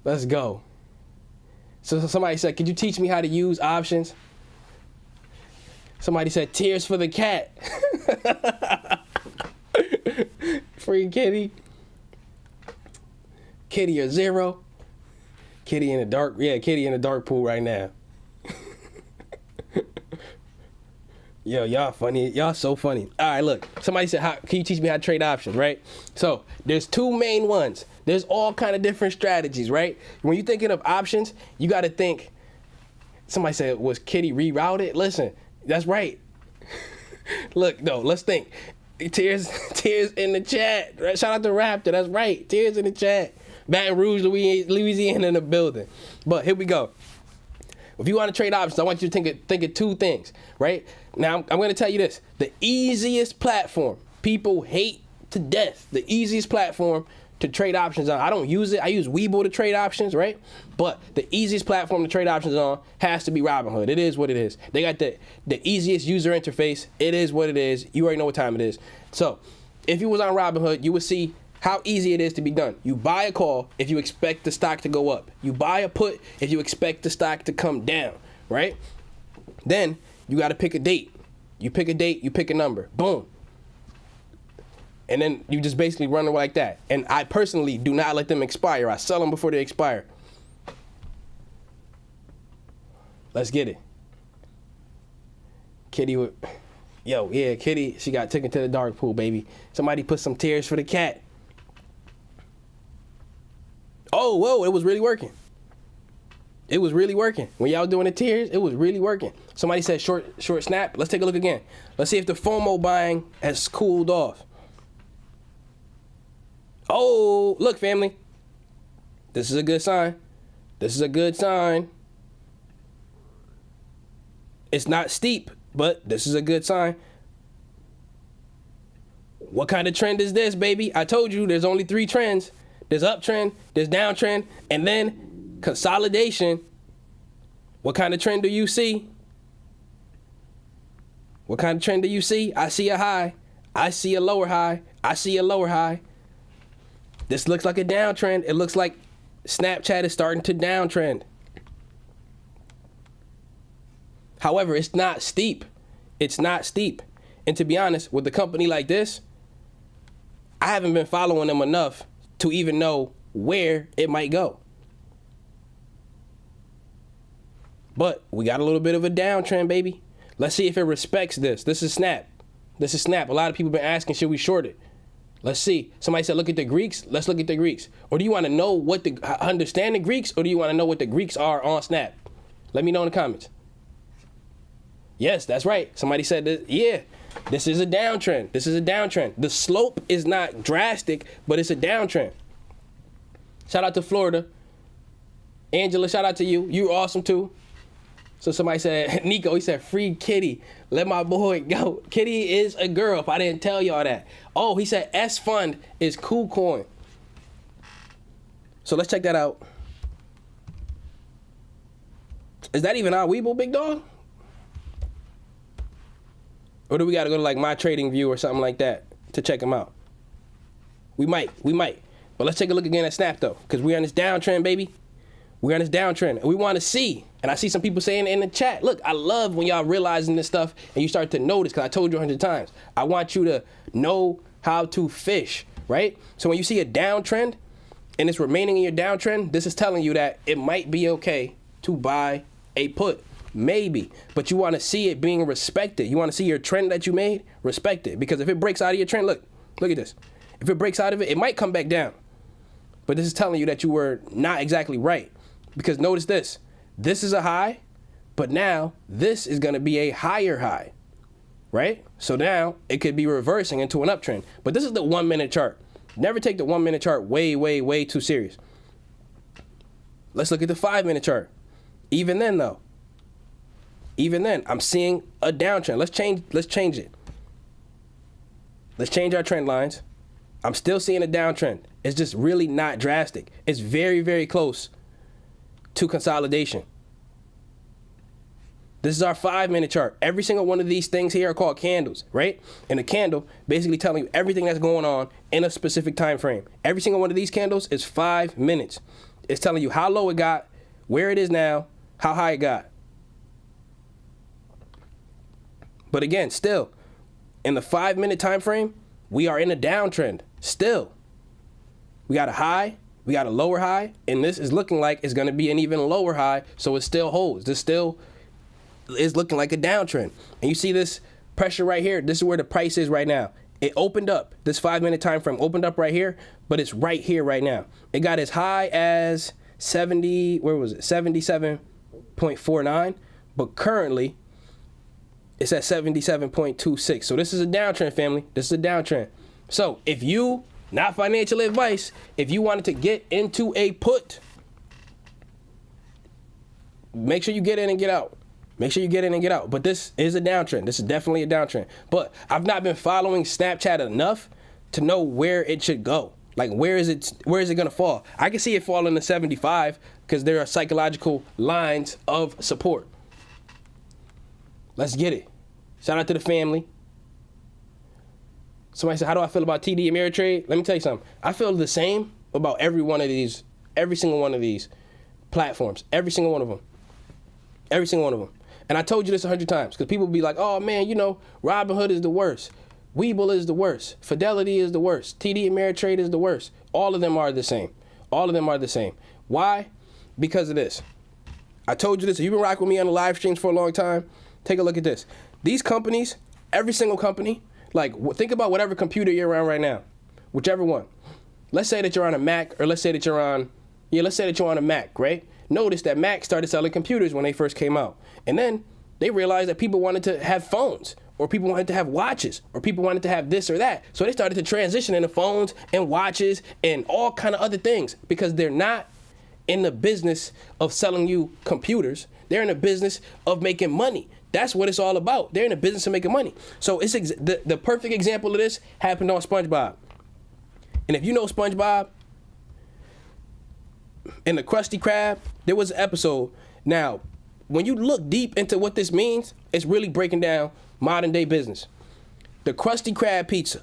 Let's go. So somebody said, could you teach me how to use options? Somebody said, tears for the cat. Free Kitty. Kitty or zero. Kitty in the dark pool right now. Yo, y'all funny. Y'all so funny. All right, look. Somebody said, can you teach me how to trade options, right? So there's two main ones. There's all kind of different strategies, right? When you're thinking of options, you got to think. Somebody said, was Kitty rerouted? Listen, that's right. Look, no, let's think. Tears in the chat. Right? Shout out to Raptor. That's right. Tears in the chat. Baton Rouge, Louisiana in the building. But here we go. If you want to trade options, I want you to think of two things, right? Now, I'm going to tell you this. The easiest platform, people hate to death, the easiest platform to trade options on. I don't use it. I use Webull to trade options, right? But the easiest platform to trade options on has to be Robinhood. It is what it is. They got the easiest user interface. It is what it is. You already know what time it is. So if you was on Robinhood, you would see how easy it is to be done. You buy a call if you expect the stock to go up. You buy a put if you expect the stock to come down, right? Then you got to pick a date. You pick a date, you pick a number. Boom. And then you just basically run it like that. And I personally do not let them expire. I sell them before they expire. Let's get it. Kitty would... Yo, yeah, Kitty, she got taken to the dark pool, baby. Somebody put some tears for the cat. Oh, whoa, it was really working. It was really working. When y'all doing the tears, it was really working. Somebody said short snap. Let's take a look again. Let's see if the FOMO buying has cooled off. Oh, look, family. This is a good sign. This is a good sign. It's not steep, but this is a good sign. What kind of trend is this, baby? I told you there's only three trends. There's uptrend, there's downtrend, and then consolidation. What kind of trend do you see? What kind of trend do you see? I see a high. I see a lower high. I see a lower high. This looks like a downtrend. It looks like Snapchat is starting to downtrend. However, it's not steep. It's not steep. And to be honest, with a company like this, I haven't been following them enough to even know where it might go. But we got a little bit of a downtrend, baby. Let's see if it respects this. This is Snap. This is Snap. A lot of people been asking, should we short it? Let's see. Somebody said, look at the Greeks. Let's look at the Greeks. Or do you want to know understand the Greeks, or do you want to know what the Greeks are on Snap? Let me know in the comments. Yes, that's right. Somebody said that, yeah, this is a downtrend. This is a downtrend. The slope is not drastic, but it's a downtrend. Shout out to Florida. Angela, shout out to you. You're awesome too. So somebody said, Nico, he said, free Kitty. Let my boy go. Kitty is a girl, if I didn't tell y'all that. Oh, he said S Fund is cool coin. So let's check that out. Is that even on Webull, big dog? Or do we got to go to like My Trading View or something like that to check them out? We might. But let's take a look again at Snap though, because we're on this downtrend, baby. We're on this downtrend. We want to see, and I see some people saying in the chat, look, I love when y'all realizing this stuff and you start to notice, because I told you 100 times. I want you to know how to fish, right? So when you see a downtrend and it's remaining in your downtrend, this is telling you that it might be okay to buy a put. Maybe, but you want to see it being respected. You want to see your trend that you made respected, because if it breaks out of your trend, look at this. If it breaks out of it, it might come back down. But this is telling you that you were not exactly right, because notice this. This is a high, but now this is going to be a higher high, right? So now it could be reversing into an uptrend. But this is the 1 minute chart. Never take the 1 minute chart way too serious. Let's look at the 5 minute chart. Even then though, I'm seeing a downtrend. Let's change it. Let's change our trend lines. I'm still seeing a downtrend. It's just really not drastic. It's very close to consolidation. This is our 5 minute chart. Every single one of these things here are called candles, right? And a candle basically telling you everything that's going on in a specific time frame. Every single one of these candles is 5 minutes. It's telling you how low it got, where it is now, how high it got. But again, still, in the 5 minute time frame, we are in a downtrend. Still, we got a high, we got a lower high, and this is looking like it's going to be an even lower high, so it still holds. This still is looking like a downtrend. And you see this pressure right here? This is where the price is right now. It opened up, this 5 minute time frame opened up right here, but it's right here right now. It got as high as 77.49, but currently it's at 77.26. So this is a downtrend, family. This is a downtrend. So if you, not financial advice, if you wanted to get into a put, make sure you get in and get out. Make sure you get in and get out. But this is a downtrend. This is definitely a downtrend. But I've not been following Snapchat enough to know where it should go. Like, where is it going to fall? I can see it falling to 75 because there are psychological lines of support. Let's get it. Shout out to the family. Somebody said, how do I feel about TD Ameritrade? Let me tell you something. I feel the same about every single one of these platforms. Every single one of them. Every single one of them. And I told you this 100 times because people be like, oh man, you know, Robinhood is the worst. Webull is the worst. Fidelity is the worst. TD Ameritrade is the worst. All of them are the same. All of them are the same. Why? Because of this. I told you this. If you've been rocking with me on the live streams for a long time, take a look at this. These companies, every single company, like think about whatever computer you're on right now, whichever one. Let's say that you're on a Mac, or let's say that you're on a Mac, right? Notice that Mac started selling computers when they first came out. And then they realized that people wanted to have phones, or people wanted to have watches, or people wanted to have this or that. So they started to transition into phones and watches and all kind of other things, because they're not in the business of selling you computers. They're in the business of making money. That's what it's all about. They're in the business of making money. So it's the perfect example of this happened on SpongeBob. And if you know SpongeBob and the Krusty Krab, there was an episode. Now, when you look deep into what this means, it's really breaking down modern day business. The Krusty Krab pizza,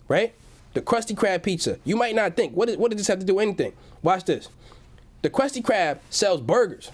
right? The Krusty Krab pizza. You might not think, what does this have to do with anything? Watch this. The Krusty Krab sells burgers.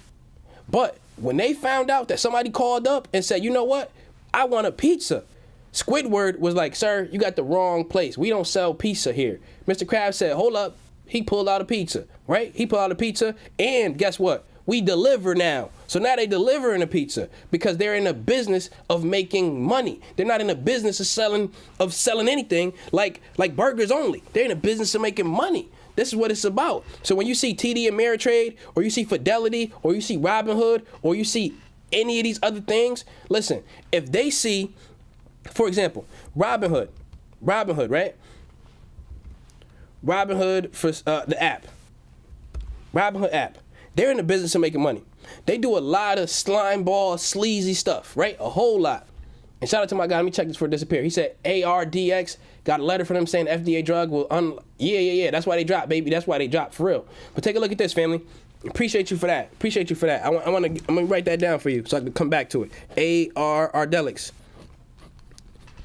But when they found out that somebody called up and said, you know what? I want a pizza. Squidward was like, sir, you got the wrong place. We don't sell pizza here. Mr. Krabs said, hold up. He pulled out a pizza, right? He pulled out a pizza, and guess what? We deliver now. So now they delivering a pizza because they're in the business of making money. They're not in the business of selling anything like burgers only. They're in the business of making money. This is what it's about. So when you see TD Ameritrade, or you see Fidelity, or you see Robinhood, or you see any of these other things, listen, if they see, for example, Robinhood, right? Robinhood for the app. Robinhood app. They're in the business of making money. They do a lot of slime ball, sleazy stuff, right? A whole lot. And shout out to my guy. Let me check this before it disappears. He said ARDX got a letter from them saying FDA drug will yeah. That's why they dropped, baby. That's why they dropped, for real. But take a look at this, family. Appreciate you for that. I'm gonna write that down for you so I can come back to it. ARDX.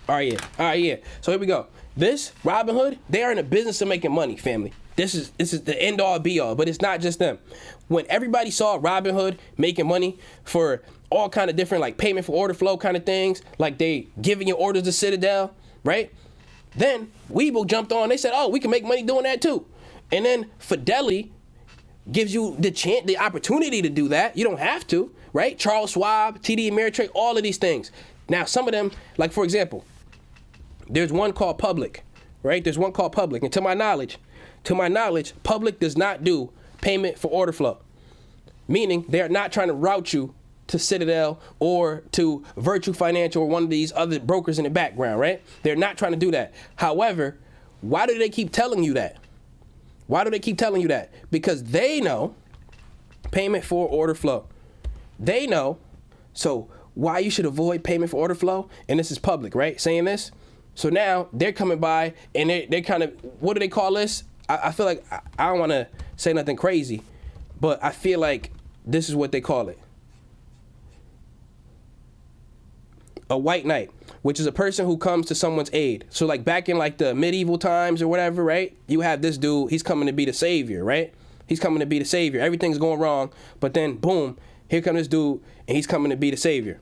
All right, yeah. So here we go. This Robinhood, they are in the business of making money, family. This is the end all be all, but it's not just them. When everybody saw Robinhood making money for all kind of different like payment for order flow kind of things, like they giving you orders to Citadel, right? Then Webull jumped on. They said, oh, we can make money doing that too. And then Fidelity gives you the opportunity to do that. You don't have to, right? Charles Schwab, TD Ameritrade, all of these things. Now, some of them, like for example, there's one called Public, right? There's one called Public. And to my knowledge, Public does not do payment for order flow. Meaning they're not trying to route you to Citadel or to Virtue Financial or one of these other brokers in the background, right? They're not trying to do that. However, why do they keep telling you that? Because they know payment for order flow. They know. So why you should avoid payment for order flow? And this is Public, right? Saying this. So now they're coming by and they're kind of, what do they call this? I feel like, I don't want to say nothing crazy, but I feel like this is what they call it. A white knight, which is a person who comes to someone's aid. So like back in like the medieval times or whatever, right? You have this dude, he's coming to be the savior, right? He's coming to be the savior. Everything's going wrong, but then boom, here comes this dude and he's coming to be the savior.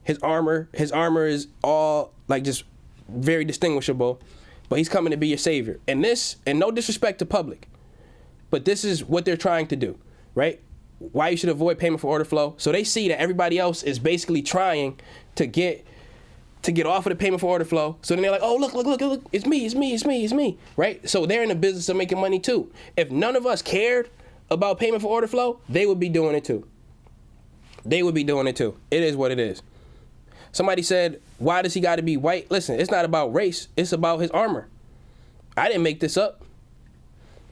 His armor is all like just very distinguishable, but he's coming to be your savior. And this, and no disrespect to Public, but this is what they're trying to do, right? Why you should avoid payment for order flow. So they see that everybody else is basically trying to get off of the payment for order flow. So then they're like, oh, look, it's me, right? So they're in the business of making money too. If none of us cared about payment for order flow, they would be doing it too. It is what it is. Somebody said, why does he got to be white? Listen, it's not about race. It's about his armor. I didn't make this up.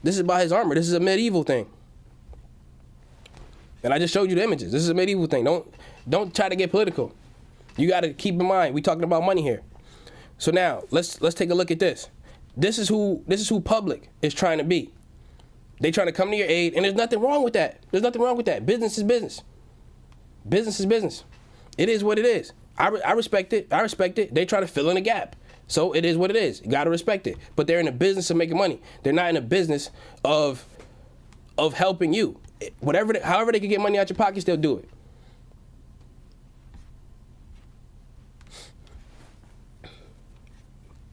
This is about his armor. This is a medieval thing. And I just showed you the images. This is a medieval thing. Don't try to get political. You got to keep in mind, we talking about money here. So now, let's take a look at this. This is who Public is trying to be. They trying to come to your aid, and there's nothing wrong with that. Business is business. Business is business. It is what it is. I respect it. They try to fill in a gap. So it is what it is. You got to respect it. But they're in the business of making money. They're not in the business of helping you. However they can get money out your pockets, they'll do it.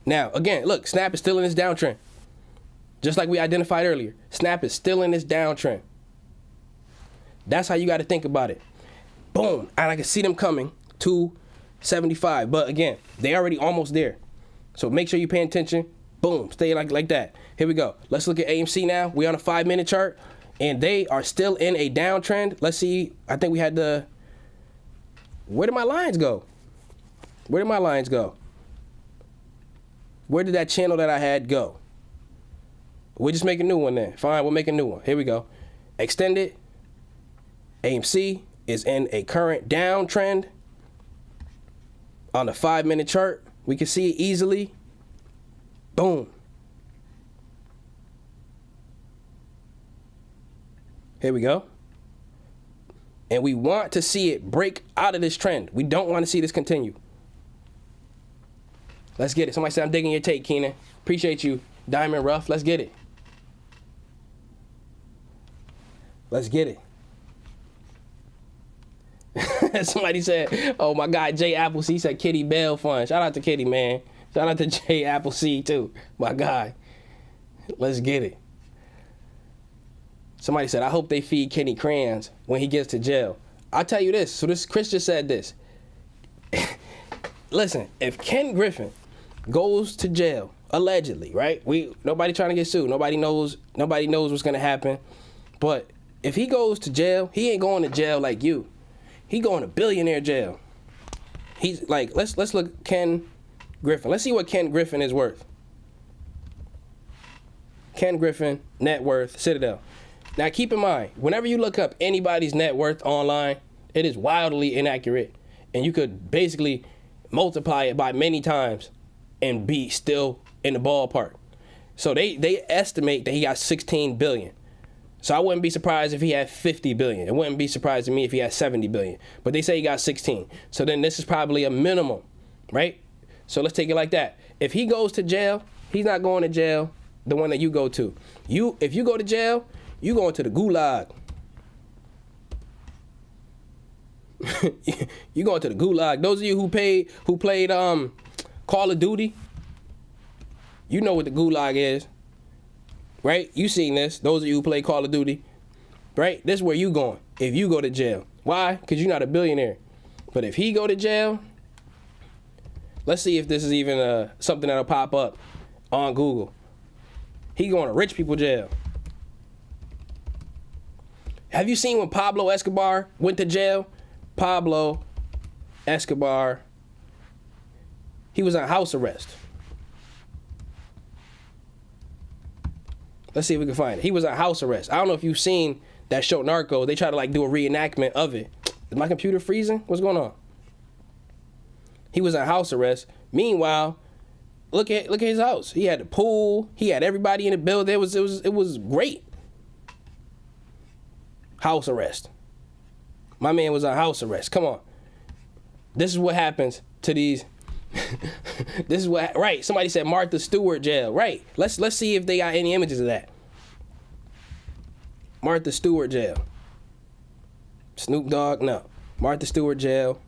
Now, again, look, Snap is still in this downtrend. Just like we identified earlier. Snap is still in this downtrend. That's how you got to think about it. Boom. And I can see them coming to 75. But again, they already almost there. So make sure you pay attention. Boom. Stay like that. Here we go. Let's look at AMC now. We're on a 5-minute chart. And they are still in a downtrend. Let's see. I think we had where did my lines go? Where did that channel that I had go? We'll just make a new one then. Fine, we'll make a new one. Here we go. Extended. AMC is in a current downtrend. On the 5-minute chart, we can see it easily. Boom. Here we go. And we want to see it break out of this trend. We don't want to see this continue. Let's get it. Somebody said I'm digging your take, Keenan. Appreciate you, Diamond Rough. Let's get it. Somebody said, oh my God, Jay Appleseed said Kitty Bail Fund. Shout out to Kitty, man. Shout out to Jay Appleseed too. My guy. Let's get it. Somebody said, I hope they feed Kenny crayons when he gets to jail. I'll tell you this. So this Chris just said this. Listen, if Ken Griffin goes to jail, allegedly, right? Nobody trying to get sued. Nobody knows what's gonna happen. But if he goes to jail, he ain't going to jail like you. He going to billionaire jail. He's like, let's look Ken Griffin. Let's see what Ken Griffin is worth. Ken Griffin, net worth, Citadel. Now keep in mind, whenever you look up anybody's net worth online, it is wildly inaccurate. And you could basically multiply it by many times and be still in the ballpark. So they estimate that he got 16 billion. So I wouldn't be surprised if he had 50 billion. It wouldn't be surprised to me if he had 70 billion. But they say he got 16. So then this is probably a minimum, right? So let's take it like that. If he goes to jail, he's not going to jail, the one that you go to. If you go to jail, you going to the gulag. You going to the gulag. Those of you who played Call of Duty, you know what the gulag is, right? You seen this. Those of you who play Call of Duty, right? This is where you going if you go to jail. Why? Because you're not a billionaire. But if he go to jail, let's see if this is even something that'll pop up on Google. He going to rich people jail. Have you seen when Pablo Escobar went to jail? Pablo Escobar, he was on house arrest. Let's see if we can find it. He was on house arrest. I don't know if you've seen that show Narco. They try to like do a reenactment of it. Is my computer freezing? What's going on? He was on house arrest. Meanwhile, look at his house. He had the pool. He had everybody in the building. It was great. House arrest. My man was on house arrest. Come on. This is what happens to these. This is what, right? Somebody said Martha Stewart jail. Right. Let's see if they got any images of that. Martha Stewart jail. Snoop Dogg, no. Martha Stewart jail.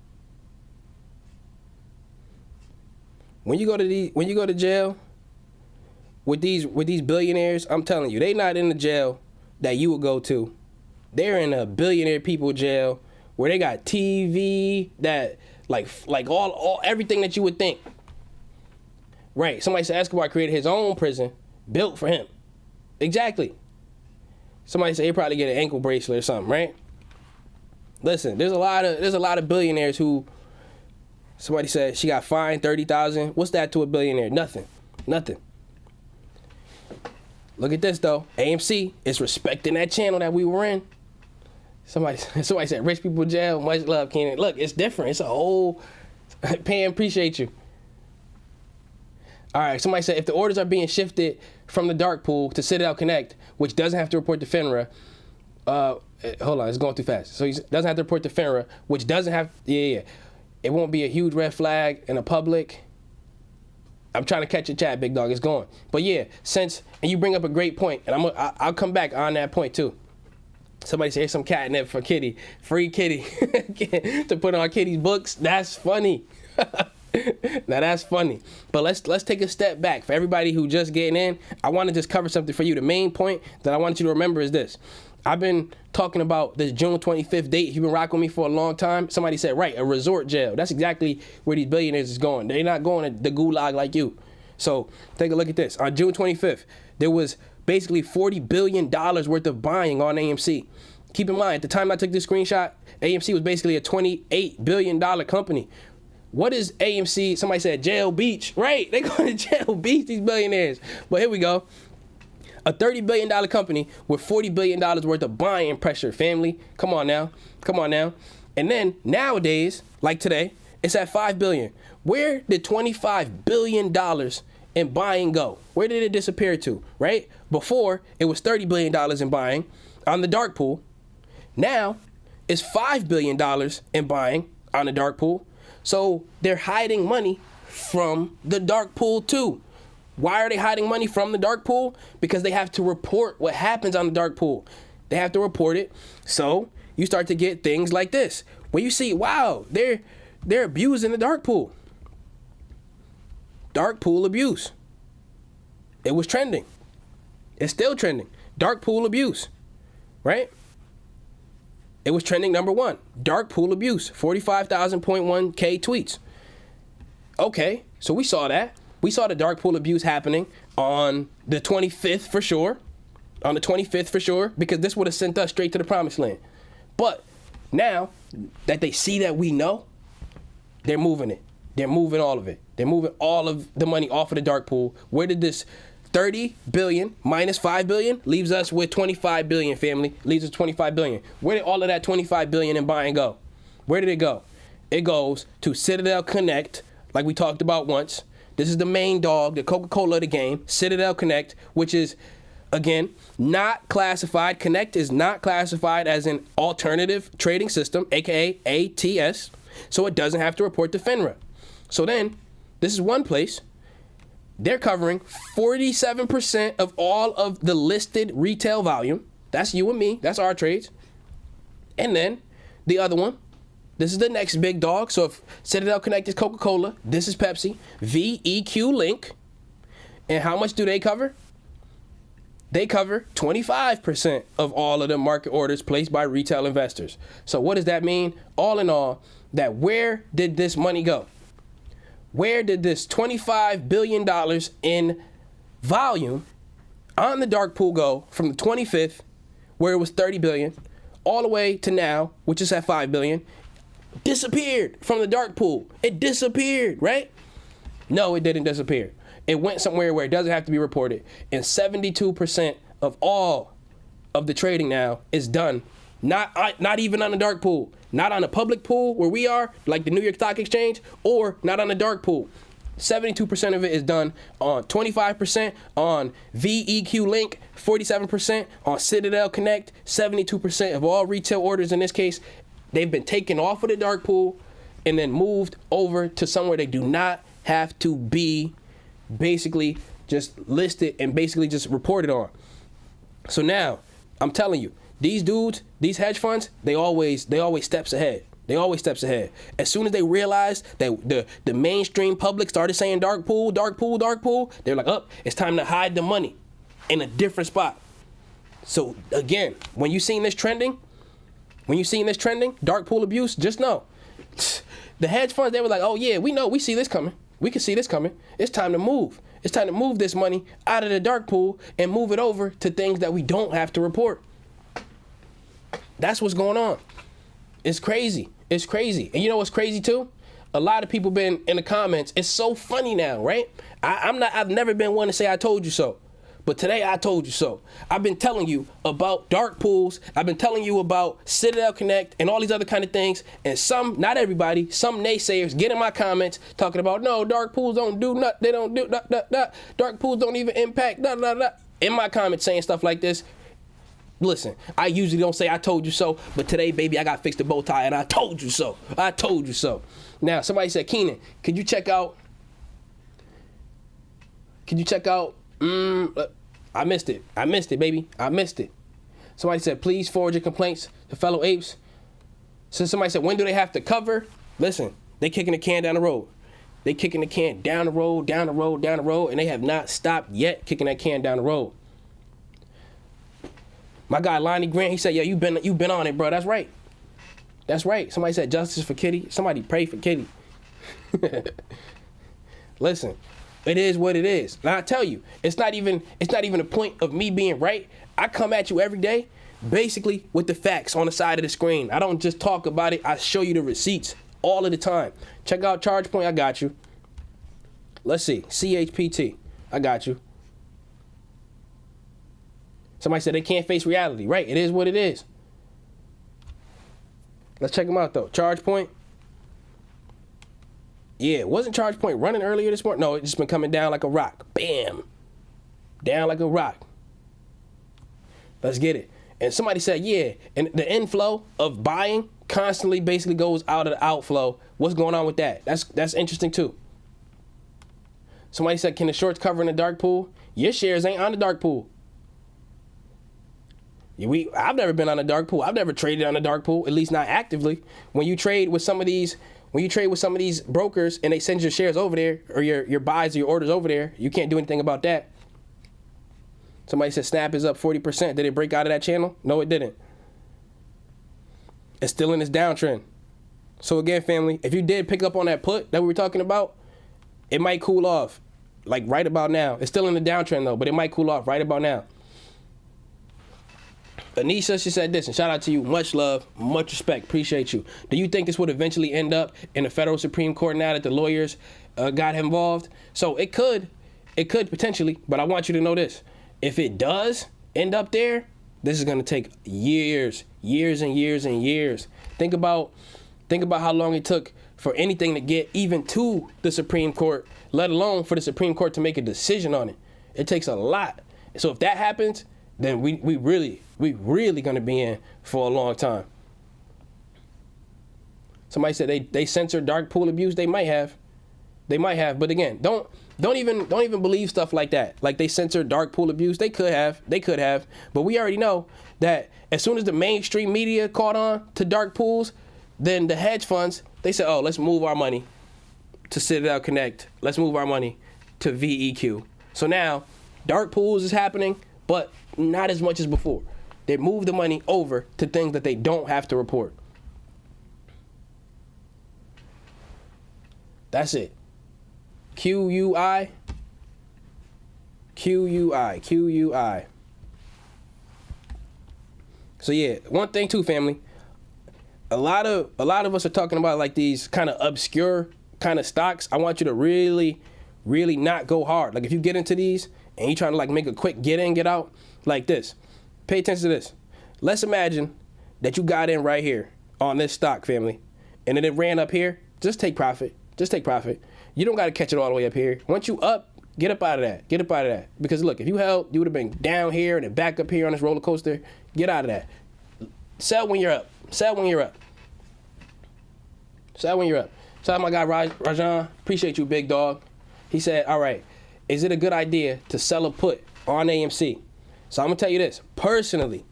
When you go to jail with these billionaires, I'm telling you, they not in the jail that you would go to. They're in a billionaire people jail where they got TV, that like all everything that you would think. Right. Somebody said Escobar created his own prison built for him. Exactly. Somebody said he probably get an ankle bracelet or something, right? Listen, there's a lot of billionaires who, somebody said she got fined 30,000. What's that to a billionaire? Nothing. Look at this though. AMC is respecting that channel that we were in. Somebody said rich people jail. Much love, Kenan. Look, it's different. It's a whole. Pam, appreciate you. All right. Somebody said if the orders are being shifted from the dark pool to Citadel Connect, which doesn't have to report to FINRA. Hold on, it's going too fast. So he doesn't have to report to FINRA, which doesn't have. Yeah. It won't be a huge red flag in the public. I'm trying to catch your chat, big dog. It's going. But yeah, and you bring up a great point, and I'll come back on that point too. Somebody say, here's some catnip for Kitty. Free Kitty. To put on Kitty's books. That's funny. Now that's funny. But let's take a step back. For everybody who just getting in, I want to just cover something for you. The main point that I want you to remember is this. I've been talking about this June 25th date. You've been rocking with me for a long time. Somebody said, right, a resort jail. That's exactly where these billionaires is going. They're not going to the gulag like you. So take a look at this. On June 25th, there was basically $40 billion worth of buying on AMC. Keep in mind, at the time I took this screenshot, AMC was basically a $28 billion company. What is AMC? Somebody said Jail Beach. Right, they going to Jail Beach, these billionaires. But here we go. A $30 billion company with $40 billion worth of buying pressure, family. Come on now. And then nowadays, like today, it's at $5 billion. Where did $25 billion in buying go? Where did it disappear to, right? Before, it was $30 billion in buying on the dark pool. Now, it's $5 billion in buying on the dark pool. So they're hiding money from the dark pool too. Why are they hiding money from the dark pool? Because they have to report what happens on the dark pool. They have to report it. So you start to get things like this. When you see, wow, they're abusing the dark pool. Dark pool abuse. It was trending. It's still trending. Dark pool abuse, right? It was trending number one. Dark pool abuse, 45,000.1K tweets. Okay, so we saw that. We saw the dark pool abuse happening on the 25th for sure. On the 25th for sure, because this would have sent us straight to the promised land. But now that they see that we know, they're moving it. They're moving all of it. They're moving all of the money off of the dark pool. Where did this 30 billion minus 5 billion leaves us with 25 billion, family? Leaves us 25 billion. Where did all of that 25 billion in buying go? Where did it go? It goes to Citadel Connect, like we talked about once. This is the main dog, the Coca-Cola of the game, Citadel Connect, which is, again, not classified. Connect is not classified as an alternative trading system, aka ATS, so it doesn't have to report to FINRA. So then, this is one place. They're covering 47% of all of the listed retail volume. That's you and me. That's our trades. And then the other one, this is the next big dog. So if Citadel Connect is Coca-Cola, this is Pepsi. VEQ Link. And how much do they cover? They cover 25% of all of the market orders placed by retail investors. So what does that mean? All in all, that where did this money go? Where did this $25 billion in volume on the dark pool go from the 25th, where it was 30 billion, all the way to now, which is at 5 billion, disappeared from the dark pool? It disappeared, right? No, it didn't disappear. It went somewhere where it doesn't have to be reported. And 72% of all of the trading now is done, not even on the dark pool, not on a public pool where we are, like the New York Stock Exchange, or not on the dark pool. 72% of it is done on 25% on VEQ Link, 47% on Citadel Connect, 72% of all retail orders in this case, they've been taken off of the dark pool and then moved over to somewhere they do not have to be basically just listed and basically just reported on. So now, I'm telling you, these dudes, these hedge funds, they always steps ahead. They always steps ahead. As soon as they realized that the mainstream public started saying dark pool, dark pool, dark pool, they're like, oh, it's time to hide the money in a different spot. So again, when you seen this trending, dark pool abuse, just know, the hedge funds, they were like, oh yeah, we know, we see this coming. We can see this coming. It's time to move. It's time to move this money out of the dark pool and move it over to things that we don't have to report. That's what's going on. It's crazy. It's crazy. And you know what's crazy too? A lot of people been in the comments. It's so funny now, right? I've never been one to say I told you so. But today I told you so. I've been telling you about dark pools. I've been telling you about Citadel Connect and all these other kind of things. And some, not everybody, some naysayers get in my comments talking about, no, dark pools don't do nothing. They don't do nothing. Dark pools don't even impact. In my comments saying stuff like this. Listen, I usually don't say I told you so, but today, baby, I got to fix the bow tie, and I told you so. I told you so. Now, somebody said, Keenan, could you check out, I missed it, baby. I missed it. Somebody said, please forward your complaints to fellow apes. So somebody said, when do they have to cover? Listen, they kicking the can down the road. They kicking the can down the road, and they have not stopped yet kicking that can down the road. My guy Lonnie Grant, he said, yeah, you've been on it, bro. That's right. That's right. Somebody said justice for Kitty. Somebody pray for Kitty. Listen, it is what it is. And I tell you, it's not even a point of me being right. I come at you every day, basically with the facts on the side of the screen. I don't just talk about it. I show you the receipts all of the time. Check out ChargePoint. I got you. Let's see. CHPT. I got you. Somebody said they can't face reality. Right, it is what it is. Let's check them out, though. ChargePoint. Yeah, wasn't ChargePoint running earlier this morning? No, it's just been coming down like a rock. Bam. Down like a rock. Let's get it. And somebody said, yeah, and the inflow of buying constantly basically goes out of the outflow. What's going on with that? That's interesting, too. Somebody said, can the shorts cover in the dark pool? Your shares ain't on the dark pool. I've never been on a dark pool. I've never traded on a dark pool, at least not actively. When you trade with some of these brokers and they send your shares over there, or your buys or your orders over there, you can't do anything about that. Somebody said Snap is up 40%. Did it break out of that channel? No, it didn't. It's still in this downtrend. So again, family, if you did pick up on that put that we were talking about, it might cool off, like right about now. It's still in the downtrend though, but it might cool off right about now. Anisha, she said this, and shout out to you. Much love, much respect, appreciate you. Do you think this would eventually end up in the federal Supreme Court now that the lawyers got involved? So it could potentially, but I want you to know this. If it does end up there, this is going to take years and years and years. Think about how long it took for anything to get even to the Supreme Court, let alone for the Supreme Court to make a decision on it. It takes a lot. So if that happens, then we really going to be in for a long time. Somebody said they censor dark pool abuse. They might have, but again, don't even believe stuff like that. Like they censor dark pool abuse. They could have, but we already know that as soon as the mainstream media caught on to dark pools, then the hedge funds, they said, oh, let's move our money to Citadel Connect. Let's move our money to VEQ. So now dark pools is happening, but not as much as before. They move the money over to things that they don't have to report. That's it. QUI. So yeah, one thing too, family. A lot of us are talking about like these kind of obscure kind of stocks. I want you to really not go hard. Like if you get into these and you trying to like make a quick get in, get out, like this. Pay attention to this. Let's imagine that you got in right here on this stock, family, and then it ran up here. Just take profit. You don't got to catch it all the way up here. Once you up, get up out of that. Because look, if you held, you would have been down here and then back up here on this roller coaster. Get out of that. Sell when you're up. Shout out my guy Rajan. Appreciate you, big dog. He said, all right, is it a good idea to sell a put on AMC? So I'm going to tell you this. Personally,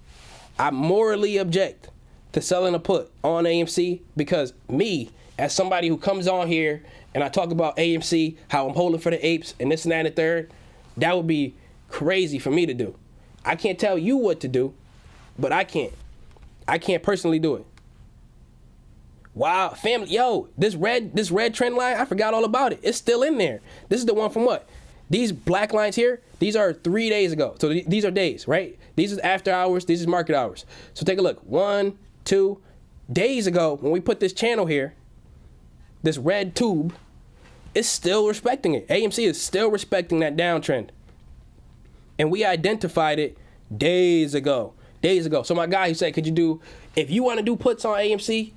I morally object to selling a put on AMC because me, as somebody who comes on here and I talk about AMC, how I'm holding for the apes and this and that and the third, that would be crazy for me to do. I can't tell you what to do, but I can't personally do it. Wow, family, yo, this red trend line, I forgot all about it. It's still in there. This is the one from what? These black lines here, these are 3 days ago. So these are days, right? These is after hours, these is market hours. So take a look. 1, 2 days ago, when we put this channel here, this red tube, it's still respecting it. AMC is still respecting that downtrend. And we identified it days ago. So my guy, he said, could you do, if you want to do puts on AMC,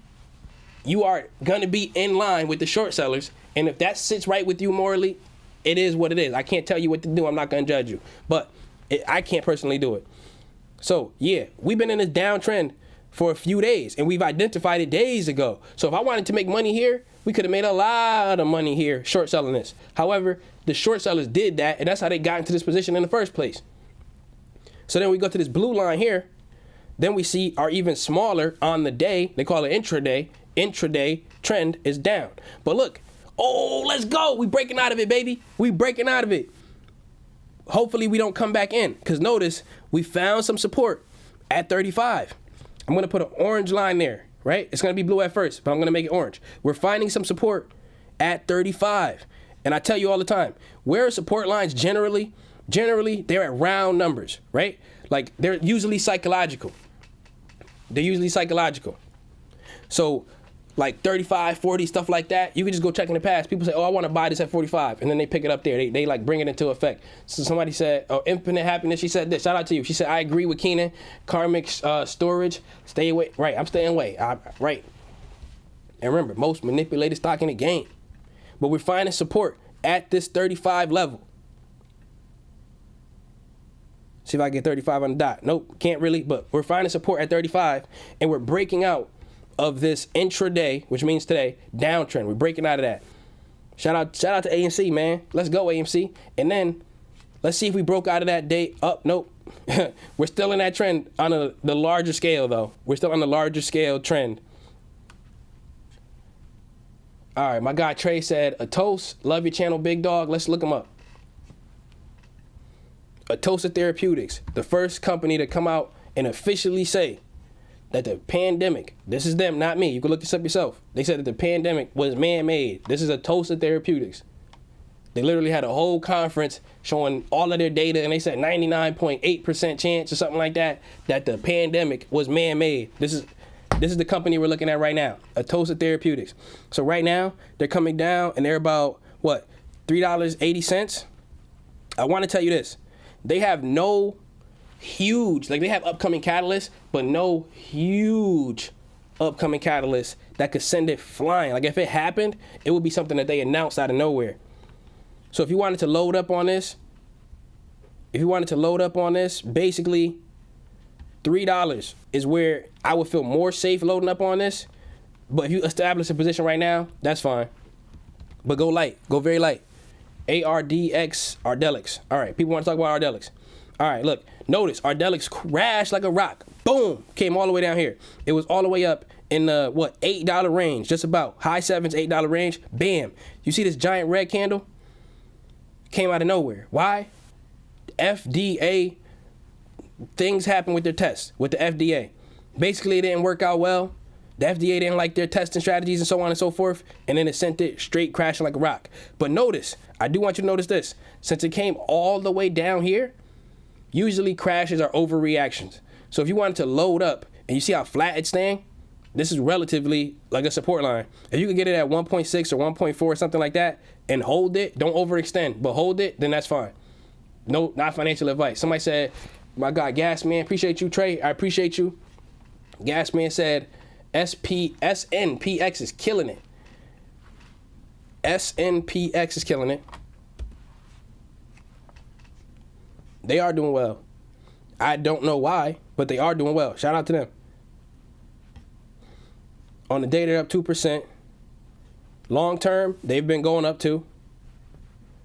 you are going to be in line with the short sellers. And if that sits right with you morally, it is what it is. I can't tell you what to do. I'm not going to judge you. But I can't personally do it. So, yeah, we've been in this downtrend for a few days. And we've identified it days ago. So if I wanted to make money here, we could have made a lot of money here short selling this. However, the short sellers did that. And that's how they got into this position in the first place. So then we go to this blue line here. Then we see our even smaller on the day. They call it intraday. Intraday trend is down. But look, oh, let's go. We breaking out of it, baby. We breaking out of it. Hopefully we don't come back in. Because notice, we found some support at 35. I'm going to put an orange line there, right? It's going to be blue at first, but I'm going to make it orange. We're finding some support at 35. And I tell you all the time, where are support lines generally, they're at round numbers, right? Like, they're usually psychological. So, like 35, 40, stuff like that, you can just go check in the past. People say, oh, I want to buy this at 45. And then they pick it up there. They like bring it into effect. So somebody said, oh, infinite happiness. She said this. Shout out to you. She said, I agree with Keenan. Karmic storage. Stay away. Right. I'm staying away. Right. And remember, most manipulated stock in the game. But we're finding support at this 35 level. See if I get 35 on the dot. Nope, can't really, but we're finding support at 35, and we're breaking out of this intraday, which means today, downtrend. We're breaking out of that. Shout out to AMC, man. Let's go, AMC. And then let's see if we broke out of that day up. Nope. We're still in that trend on the larger scale, though. We're still on the larger scale trend. All right, my guy Trey said, Otosa, love your channel, big dog. Let's look him up. Otosa Therapeutics, the first company to come out and officially say that the pandemic, this is them, not me. You can look this up yourself. They said that the pandemic was man-made. This is Otosa Therapeutics. They literally had a whole conference showing all of their data, and they said 99.8% chance or something like that the pandemic was man-made. This is the company we're looking at right now, Otosa Therapeutics. So right now, they're coming down, and they're about, what, $3.80? I want to tell you this. They have no huge, like they have upcoming catalysts, but no huge upcoming catalysts that could send it flying. Like if it happened, it would be something that they announced out of nowhere. So if you wanted to load up on this, basically $3 is where I would feel more safe loading up on this. But if you establish a position right now, that's fine. But go light, go very light. Ardelyx. All right, people want to talk about Ardelyx. All right, look, notice Ardelyx crashed like a rock. Boom, came all the way down here. It was all the way up in the, $8 range, just about. High sevens, $8 range. Bam. You see this giant red candle? Came out of nowhere. Why? FDA, things happened with their tests, with the FDA. Basically, it didn't work out well. The FDA didn't like their testing strategies and so on and so forth, and then it sent it straight crashing like a rock. But notice, I do want you to notice this. Since it came all the way down here, usually crashes are overreactions. So if you wanted to load up and you see how flat it's staying, this is relatively like a support line. If you can get it at 1.6 or 1.4 or something like that and hold it, don't overextend, but hold it, then that's fine. No, not financial advice. Somebody said, my God, Gas Man, appreciate you, Trey. I appreciate you. Gas Man said, SNPX is killing it. SNPX is killing it. They are doing well. I don't know why, but they are doing well. Shout out to them. On the day, they're up 2%. Long term, they've been going up too.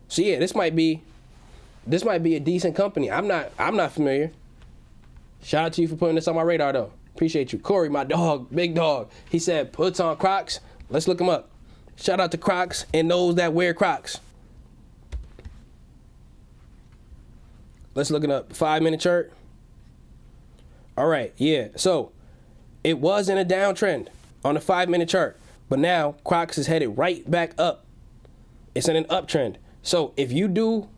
So yeah, this might be a decent company. I'm not familiar. Shout out to you for putting this on my radar though. Appreciate you. Corey, my dog, big dog. He said puts on Crocs. Let's look him up. Shout out to Crocs and those that wear Crocs. Let's look it up. 5-minute chart. All right, yeah. So it was in a downtrend on the 5-minute chart, but now Crocs is headed right back up. It's in an uptrend. So if you do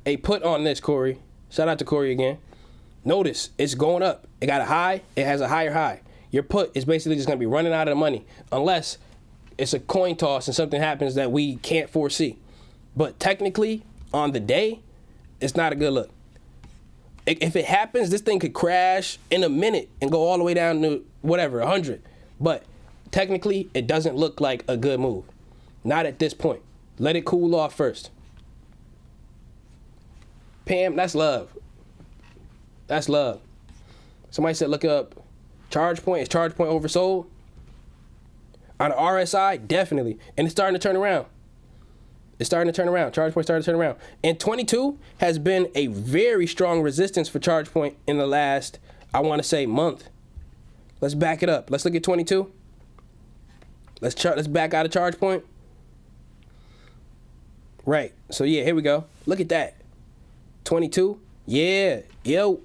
a put on this, Corey, shout out to Corey again. Notice it's going up. It got a high. It has a higher high. Your put is basically just going to be running out of the money unless it's a coin toss and something happens that we can't foresee. But technically, on the day, it's not a good look. If it happens, this thing could crash in a minute and go all the way down to whatever, 100. But technically, it doesn't look like a good move. Not at this point. Let it cool off first. Pam, that's love. That's love. Somebody said look up ChargePoint. Is ChargePoint oversold? On the RSI, definitely. And it's starting to turn around. It's starting to turn around. ChargePoint starting to turn around. And 22 has been a very strong resistance for ChargePoint in the last, I want to say, month. Let's back it up. Let's look at 22. Let's back out of ChargePoint. Right. So yeah, here we go. Look at that. 22. Yeah. Yo,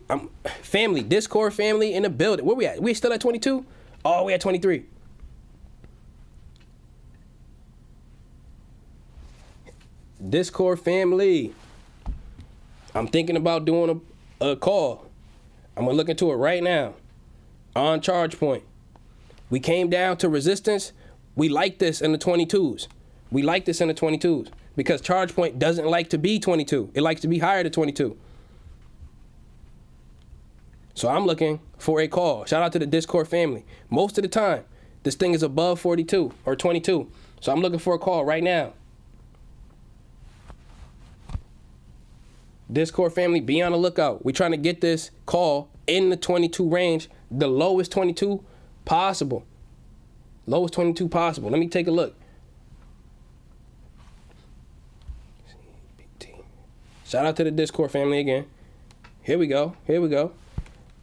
family, Discord family in the building. Where we at? We still at 22? Oh, we at 23. Discord family. I'm thinking about doing a call. I'm going to look into it right now on ChargePoint. We came down to resistance. We like this in the 22s. We like this in the 22s because ChargePoint doesn't like to be 22. It likes to be higher than 22. So I'm looking for a call. Shout out to the Discord family. Most of the time, this thing is above 42 or 22. So I'm looking for a call right now. Discord family, be on the lookout. We're trying to get this call in the 22 range, the lowest 22 possible. Lowest 22 possible. Let me take a look. Shout out to the Discord family again. Here we go. Here we go.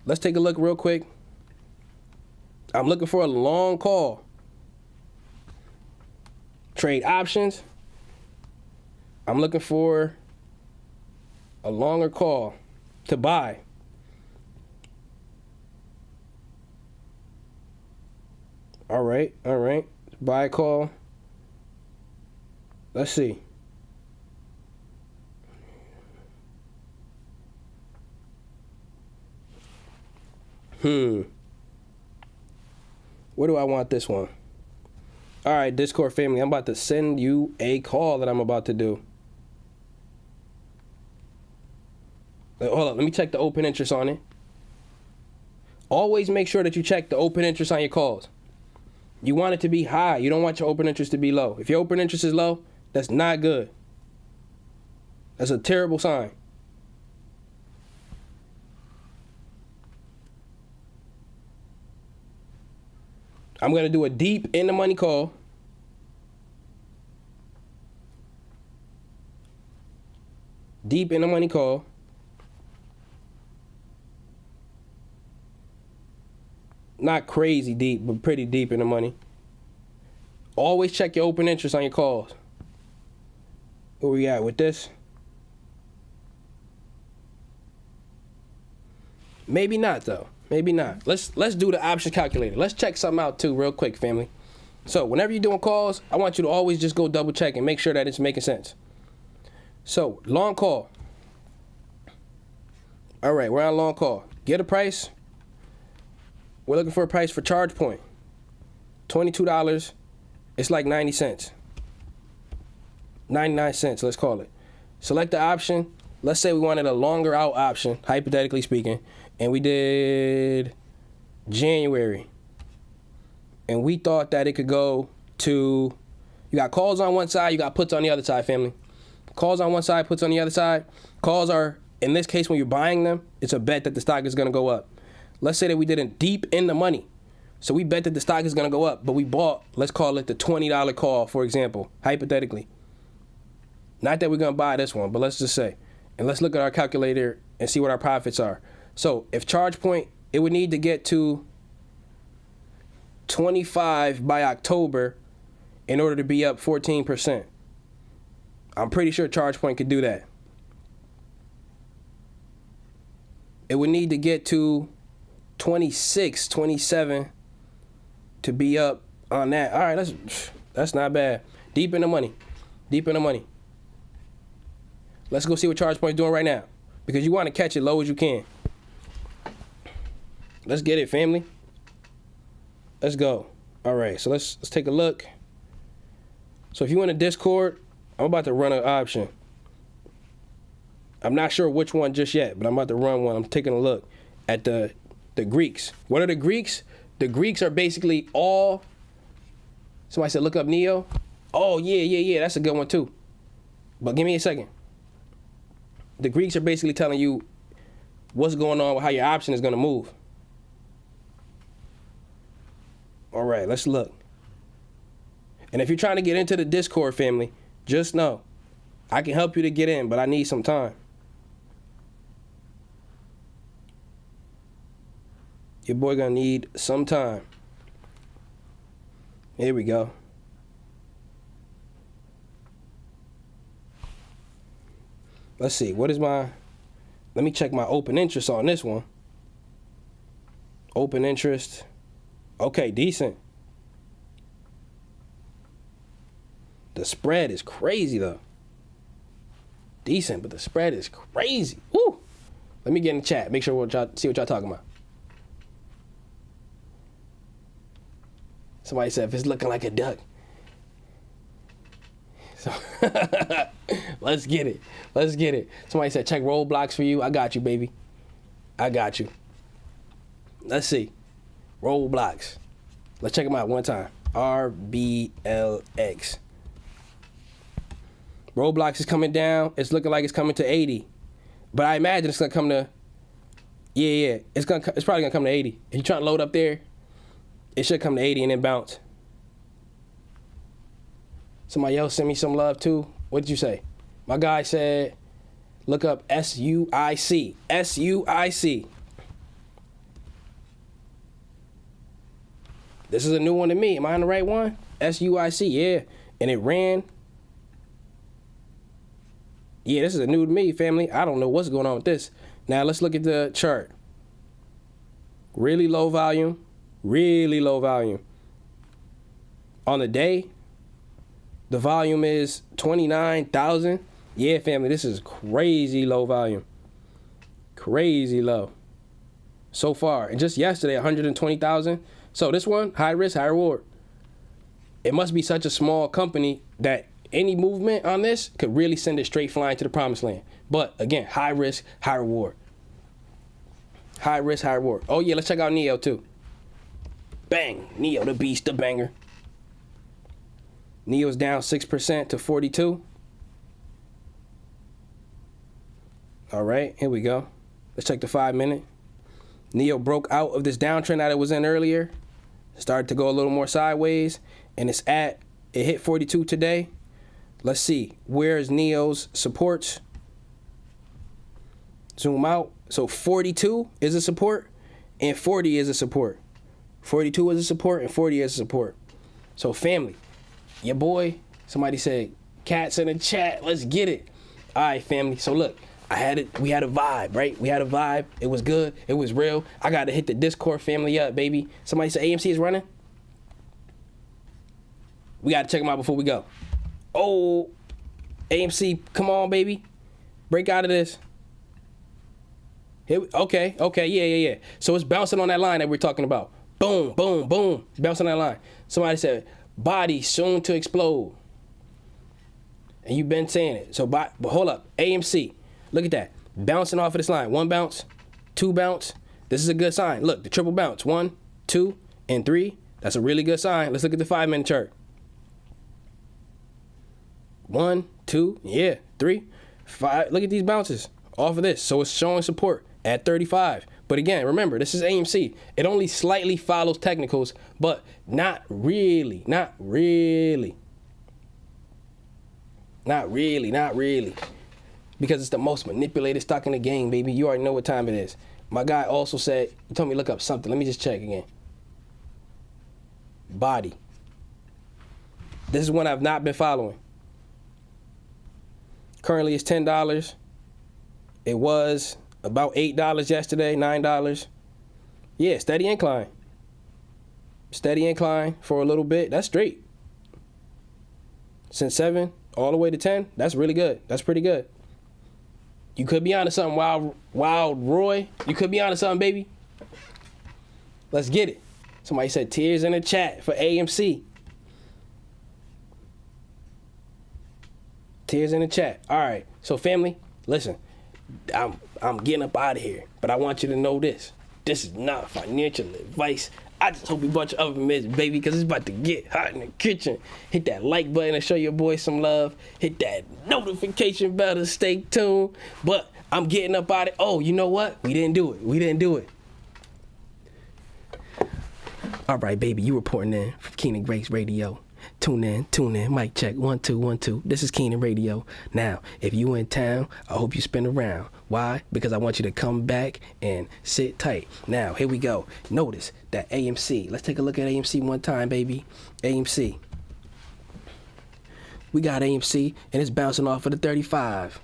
Let's take a look real quick. I'm looking for a long call. Trade options. I'm looking for a longer call to buy. All right. Buy call. Let's see. Where do I want this one? All right, Discord family, I'm about to send you a call that I'm about to do. Hold up, let me check the open interest on it. Always make sure that you check the open interest on your calls. You want it to be high. You don't want your open interest to be low. If your open interest is low, that's not good. That's a terrible sign. I'm going to do a deep in the money call. Deep in the money call. Not crazy deep, but pretty deep in the money. Always check your open interest on your calls. Where we at with this? Maybe not though. Maybe not. Let's do the option calculator. Let's check something out too real quick, family. So whenever you're doing calls, I want you to always just go double check and make sure that it's making sense. So long call. All right, we're on long call. Get a price. We're looking for a price for charge point. $22. It's like 90 cents. 99 cents, let's call it. Select the option. Let's say we wanted a longer out option, hypothetically speaking, and we did January. And we thought that it could go to, you got calls on one side, you got puts on the other side, family. Calls on one side, puts on the other side. Calls are, in this case, when you're buying them, it's a bet that the stock is going to go up. Let's say that we didn't deep in the money. So we bet that the stock is going to go up, but we bought, let's call it the $20 call, for example, hypothetically. Not that we're going to buy this one, but let's just say. And let's look at our calculator and see what our profits are. So if charge point, it would need to get to 25 by October in order to be up 14%. I'm pretty sure charge point could do that. It would need to get to 26, 27 to be up on that. All right, that's not bad. Deep in the money. Deep in the money. Let's go see what charge point is doing right now, because you want to catch it low as you can. Let's get it, family. Let's go. All right, so let's take a look. So if you want a Discord, I'm about to run an option. I'm not sure which one just yet, but I'm about to run one. I'm taking a look at the Greeks. What are the Greeks? The Greeks are basically all, somebody said look up Nio. Oh, yeah, that's a good one too. But give me a second. The Greeks are basically telling you what's going on with how your option is going to move. All right, let's look. And if you're trying to get into the Discord, family, just know I can help you to get in, but I need some time. Your boy gonna need some time. Here we go. Let's see, what is my, let me check my open interest on this one. Open interest. Okay, decent. The spread is crazy though. Decent, but the spread is crazy. Woo! Let me get in the chat, make sure see what y'all talking about. Somebody said if it's looking like a duck. So let's get it. Let's get it. Somebody said check roadblocks for you. I got you, baby. I got you. Let's see. Roadblocks. Let's check them out one time. RBLX. Roadblocks is coming down. It's looking like it's coming to 80. But I imagine it's gonna come to, yeah. It's probably gonna come to 80. If you're trying to load up there, it should come to 80 and then bounce. Somebody else sent me some love too. What did you say? My guy said, Look up SUIC. SUIC. This is a new one to me. Am I on the right one? SUIC, yeah. And it ran. Yeah, this is a new to me, family. I don't know what's going on with this. Now, let's look at the chart. Really low volume. Really low volume. On the day, the volume is 29,000. Yeah, family, this is crazy low volume. Crazy low. So far. And just yesterday, 120,000. So this one, high risk, high reward. It must be such a small company that any movement on this could really send it straight flying to the promised land. But again, high risk, high reward. High risk, high reward. Oh yeah, let's check out Nio too. Bang, Nio the beast, the banger. Nio's down 6% to 42. All right, here we go. Let's check the 5 minute. Nio broke out of this downtrend that it was in earlier. Started to go a little more sideways, and it hit 42 today. Let's see, where's Nio's supports? Zoom out. So 42 is a support, and 40 is a support. 42 is a support, and 40 is a support. So family, your boy, somebody said, cats in the chat, let's get it. All right, family, so look. We had a vibe, right? We had a vibe. It was good. It was real. I got to hit the Discord family up, baby. Somebody said AMC is running. We got to check them out before we go. Oh, AMC, come on, baby. Break out of this. Okay, yeah. So it's bouncing on that line that we're talking about. Boom, boom, boom. Bouncing on that line. Somebody said, body soon to explode. And you've been saying it. So, but hold up. AMC. Look at that. Bouncing off of this line. 1 bounce, 2 bounce. This is a good sign. Look, the triple bounce. 1, 2, and 3. That's a really good sign. Let's look at the 5 minute chart. 1, 2, yeah, 3, 5. Look at these bounces off of this. So it's showing support at 35. But again, remember, this is AMC. It only slightly follows technicals, but not really. Because it's the most manipulated stock in the game, baby. You already know what time it is. My guy also said, he told me to look up something. Let me just check again. Body. This is one I've not been following. Currently it's $10. It was about $8 yesterday, $9. Yeah, steady incline. Steady incline for a little bit. That's straight. Since 7 all the way to 10, that's really good. That's pretty good. You could be onto something, Wild Roy. You could be onto something, baby. Let's get it. Somebody said tears in the chat for AMC. Tears in the chat. All right. So family, listen. I'm getting up out of here, but I want you to know this. This is not financial advice. I just hope you bought your oven mitts, baby, because it's about to get hot in the kitchen. Hit that like button and show your boy some love. Hit that notification bell to stay tuned. But I'm getting up out of it. Oh, you know what? We didn't do it. All right, baby, you reporting in from Keenan Grace Radio. Tune in, mic check, 1 2 1 2. This is Keenan Radio. Now, if you in town, I hope you spin around. Why? Because I want you to come back and sit tight. Now, here we go. Notice that AMC. Let's take a look at AMC one time, baby. AMC. We got AMC, and it's bouncing off of the 35.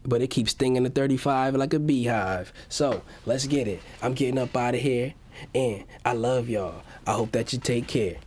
But it keeps stinging the 35 like a beehive. So, let's get it. I'm getting up out of here, and I love y'all. I hope that you take care.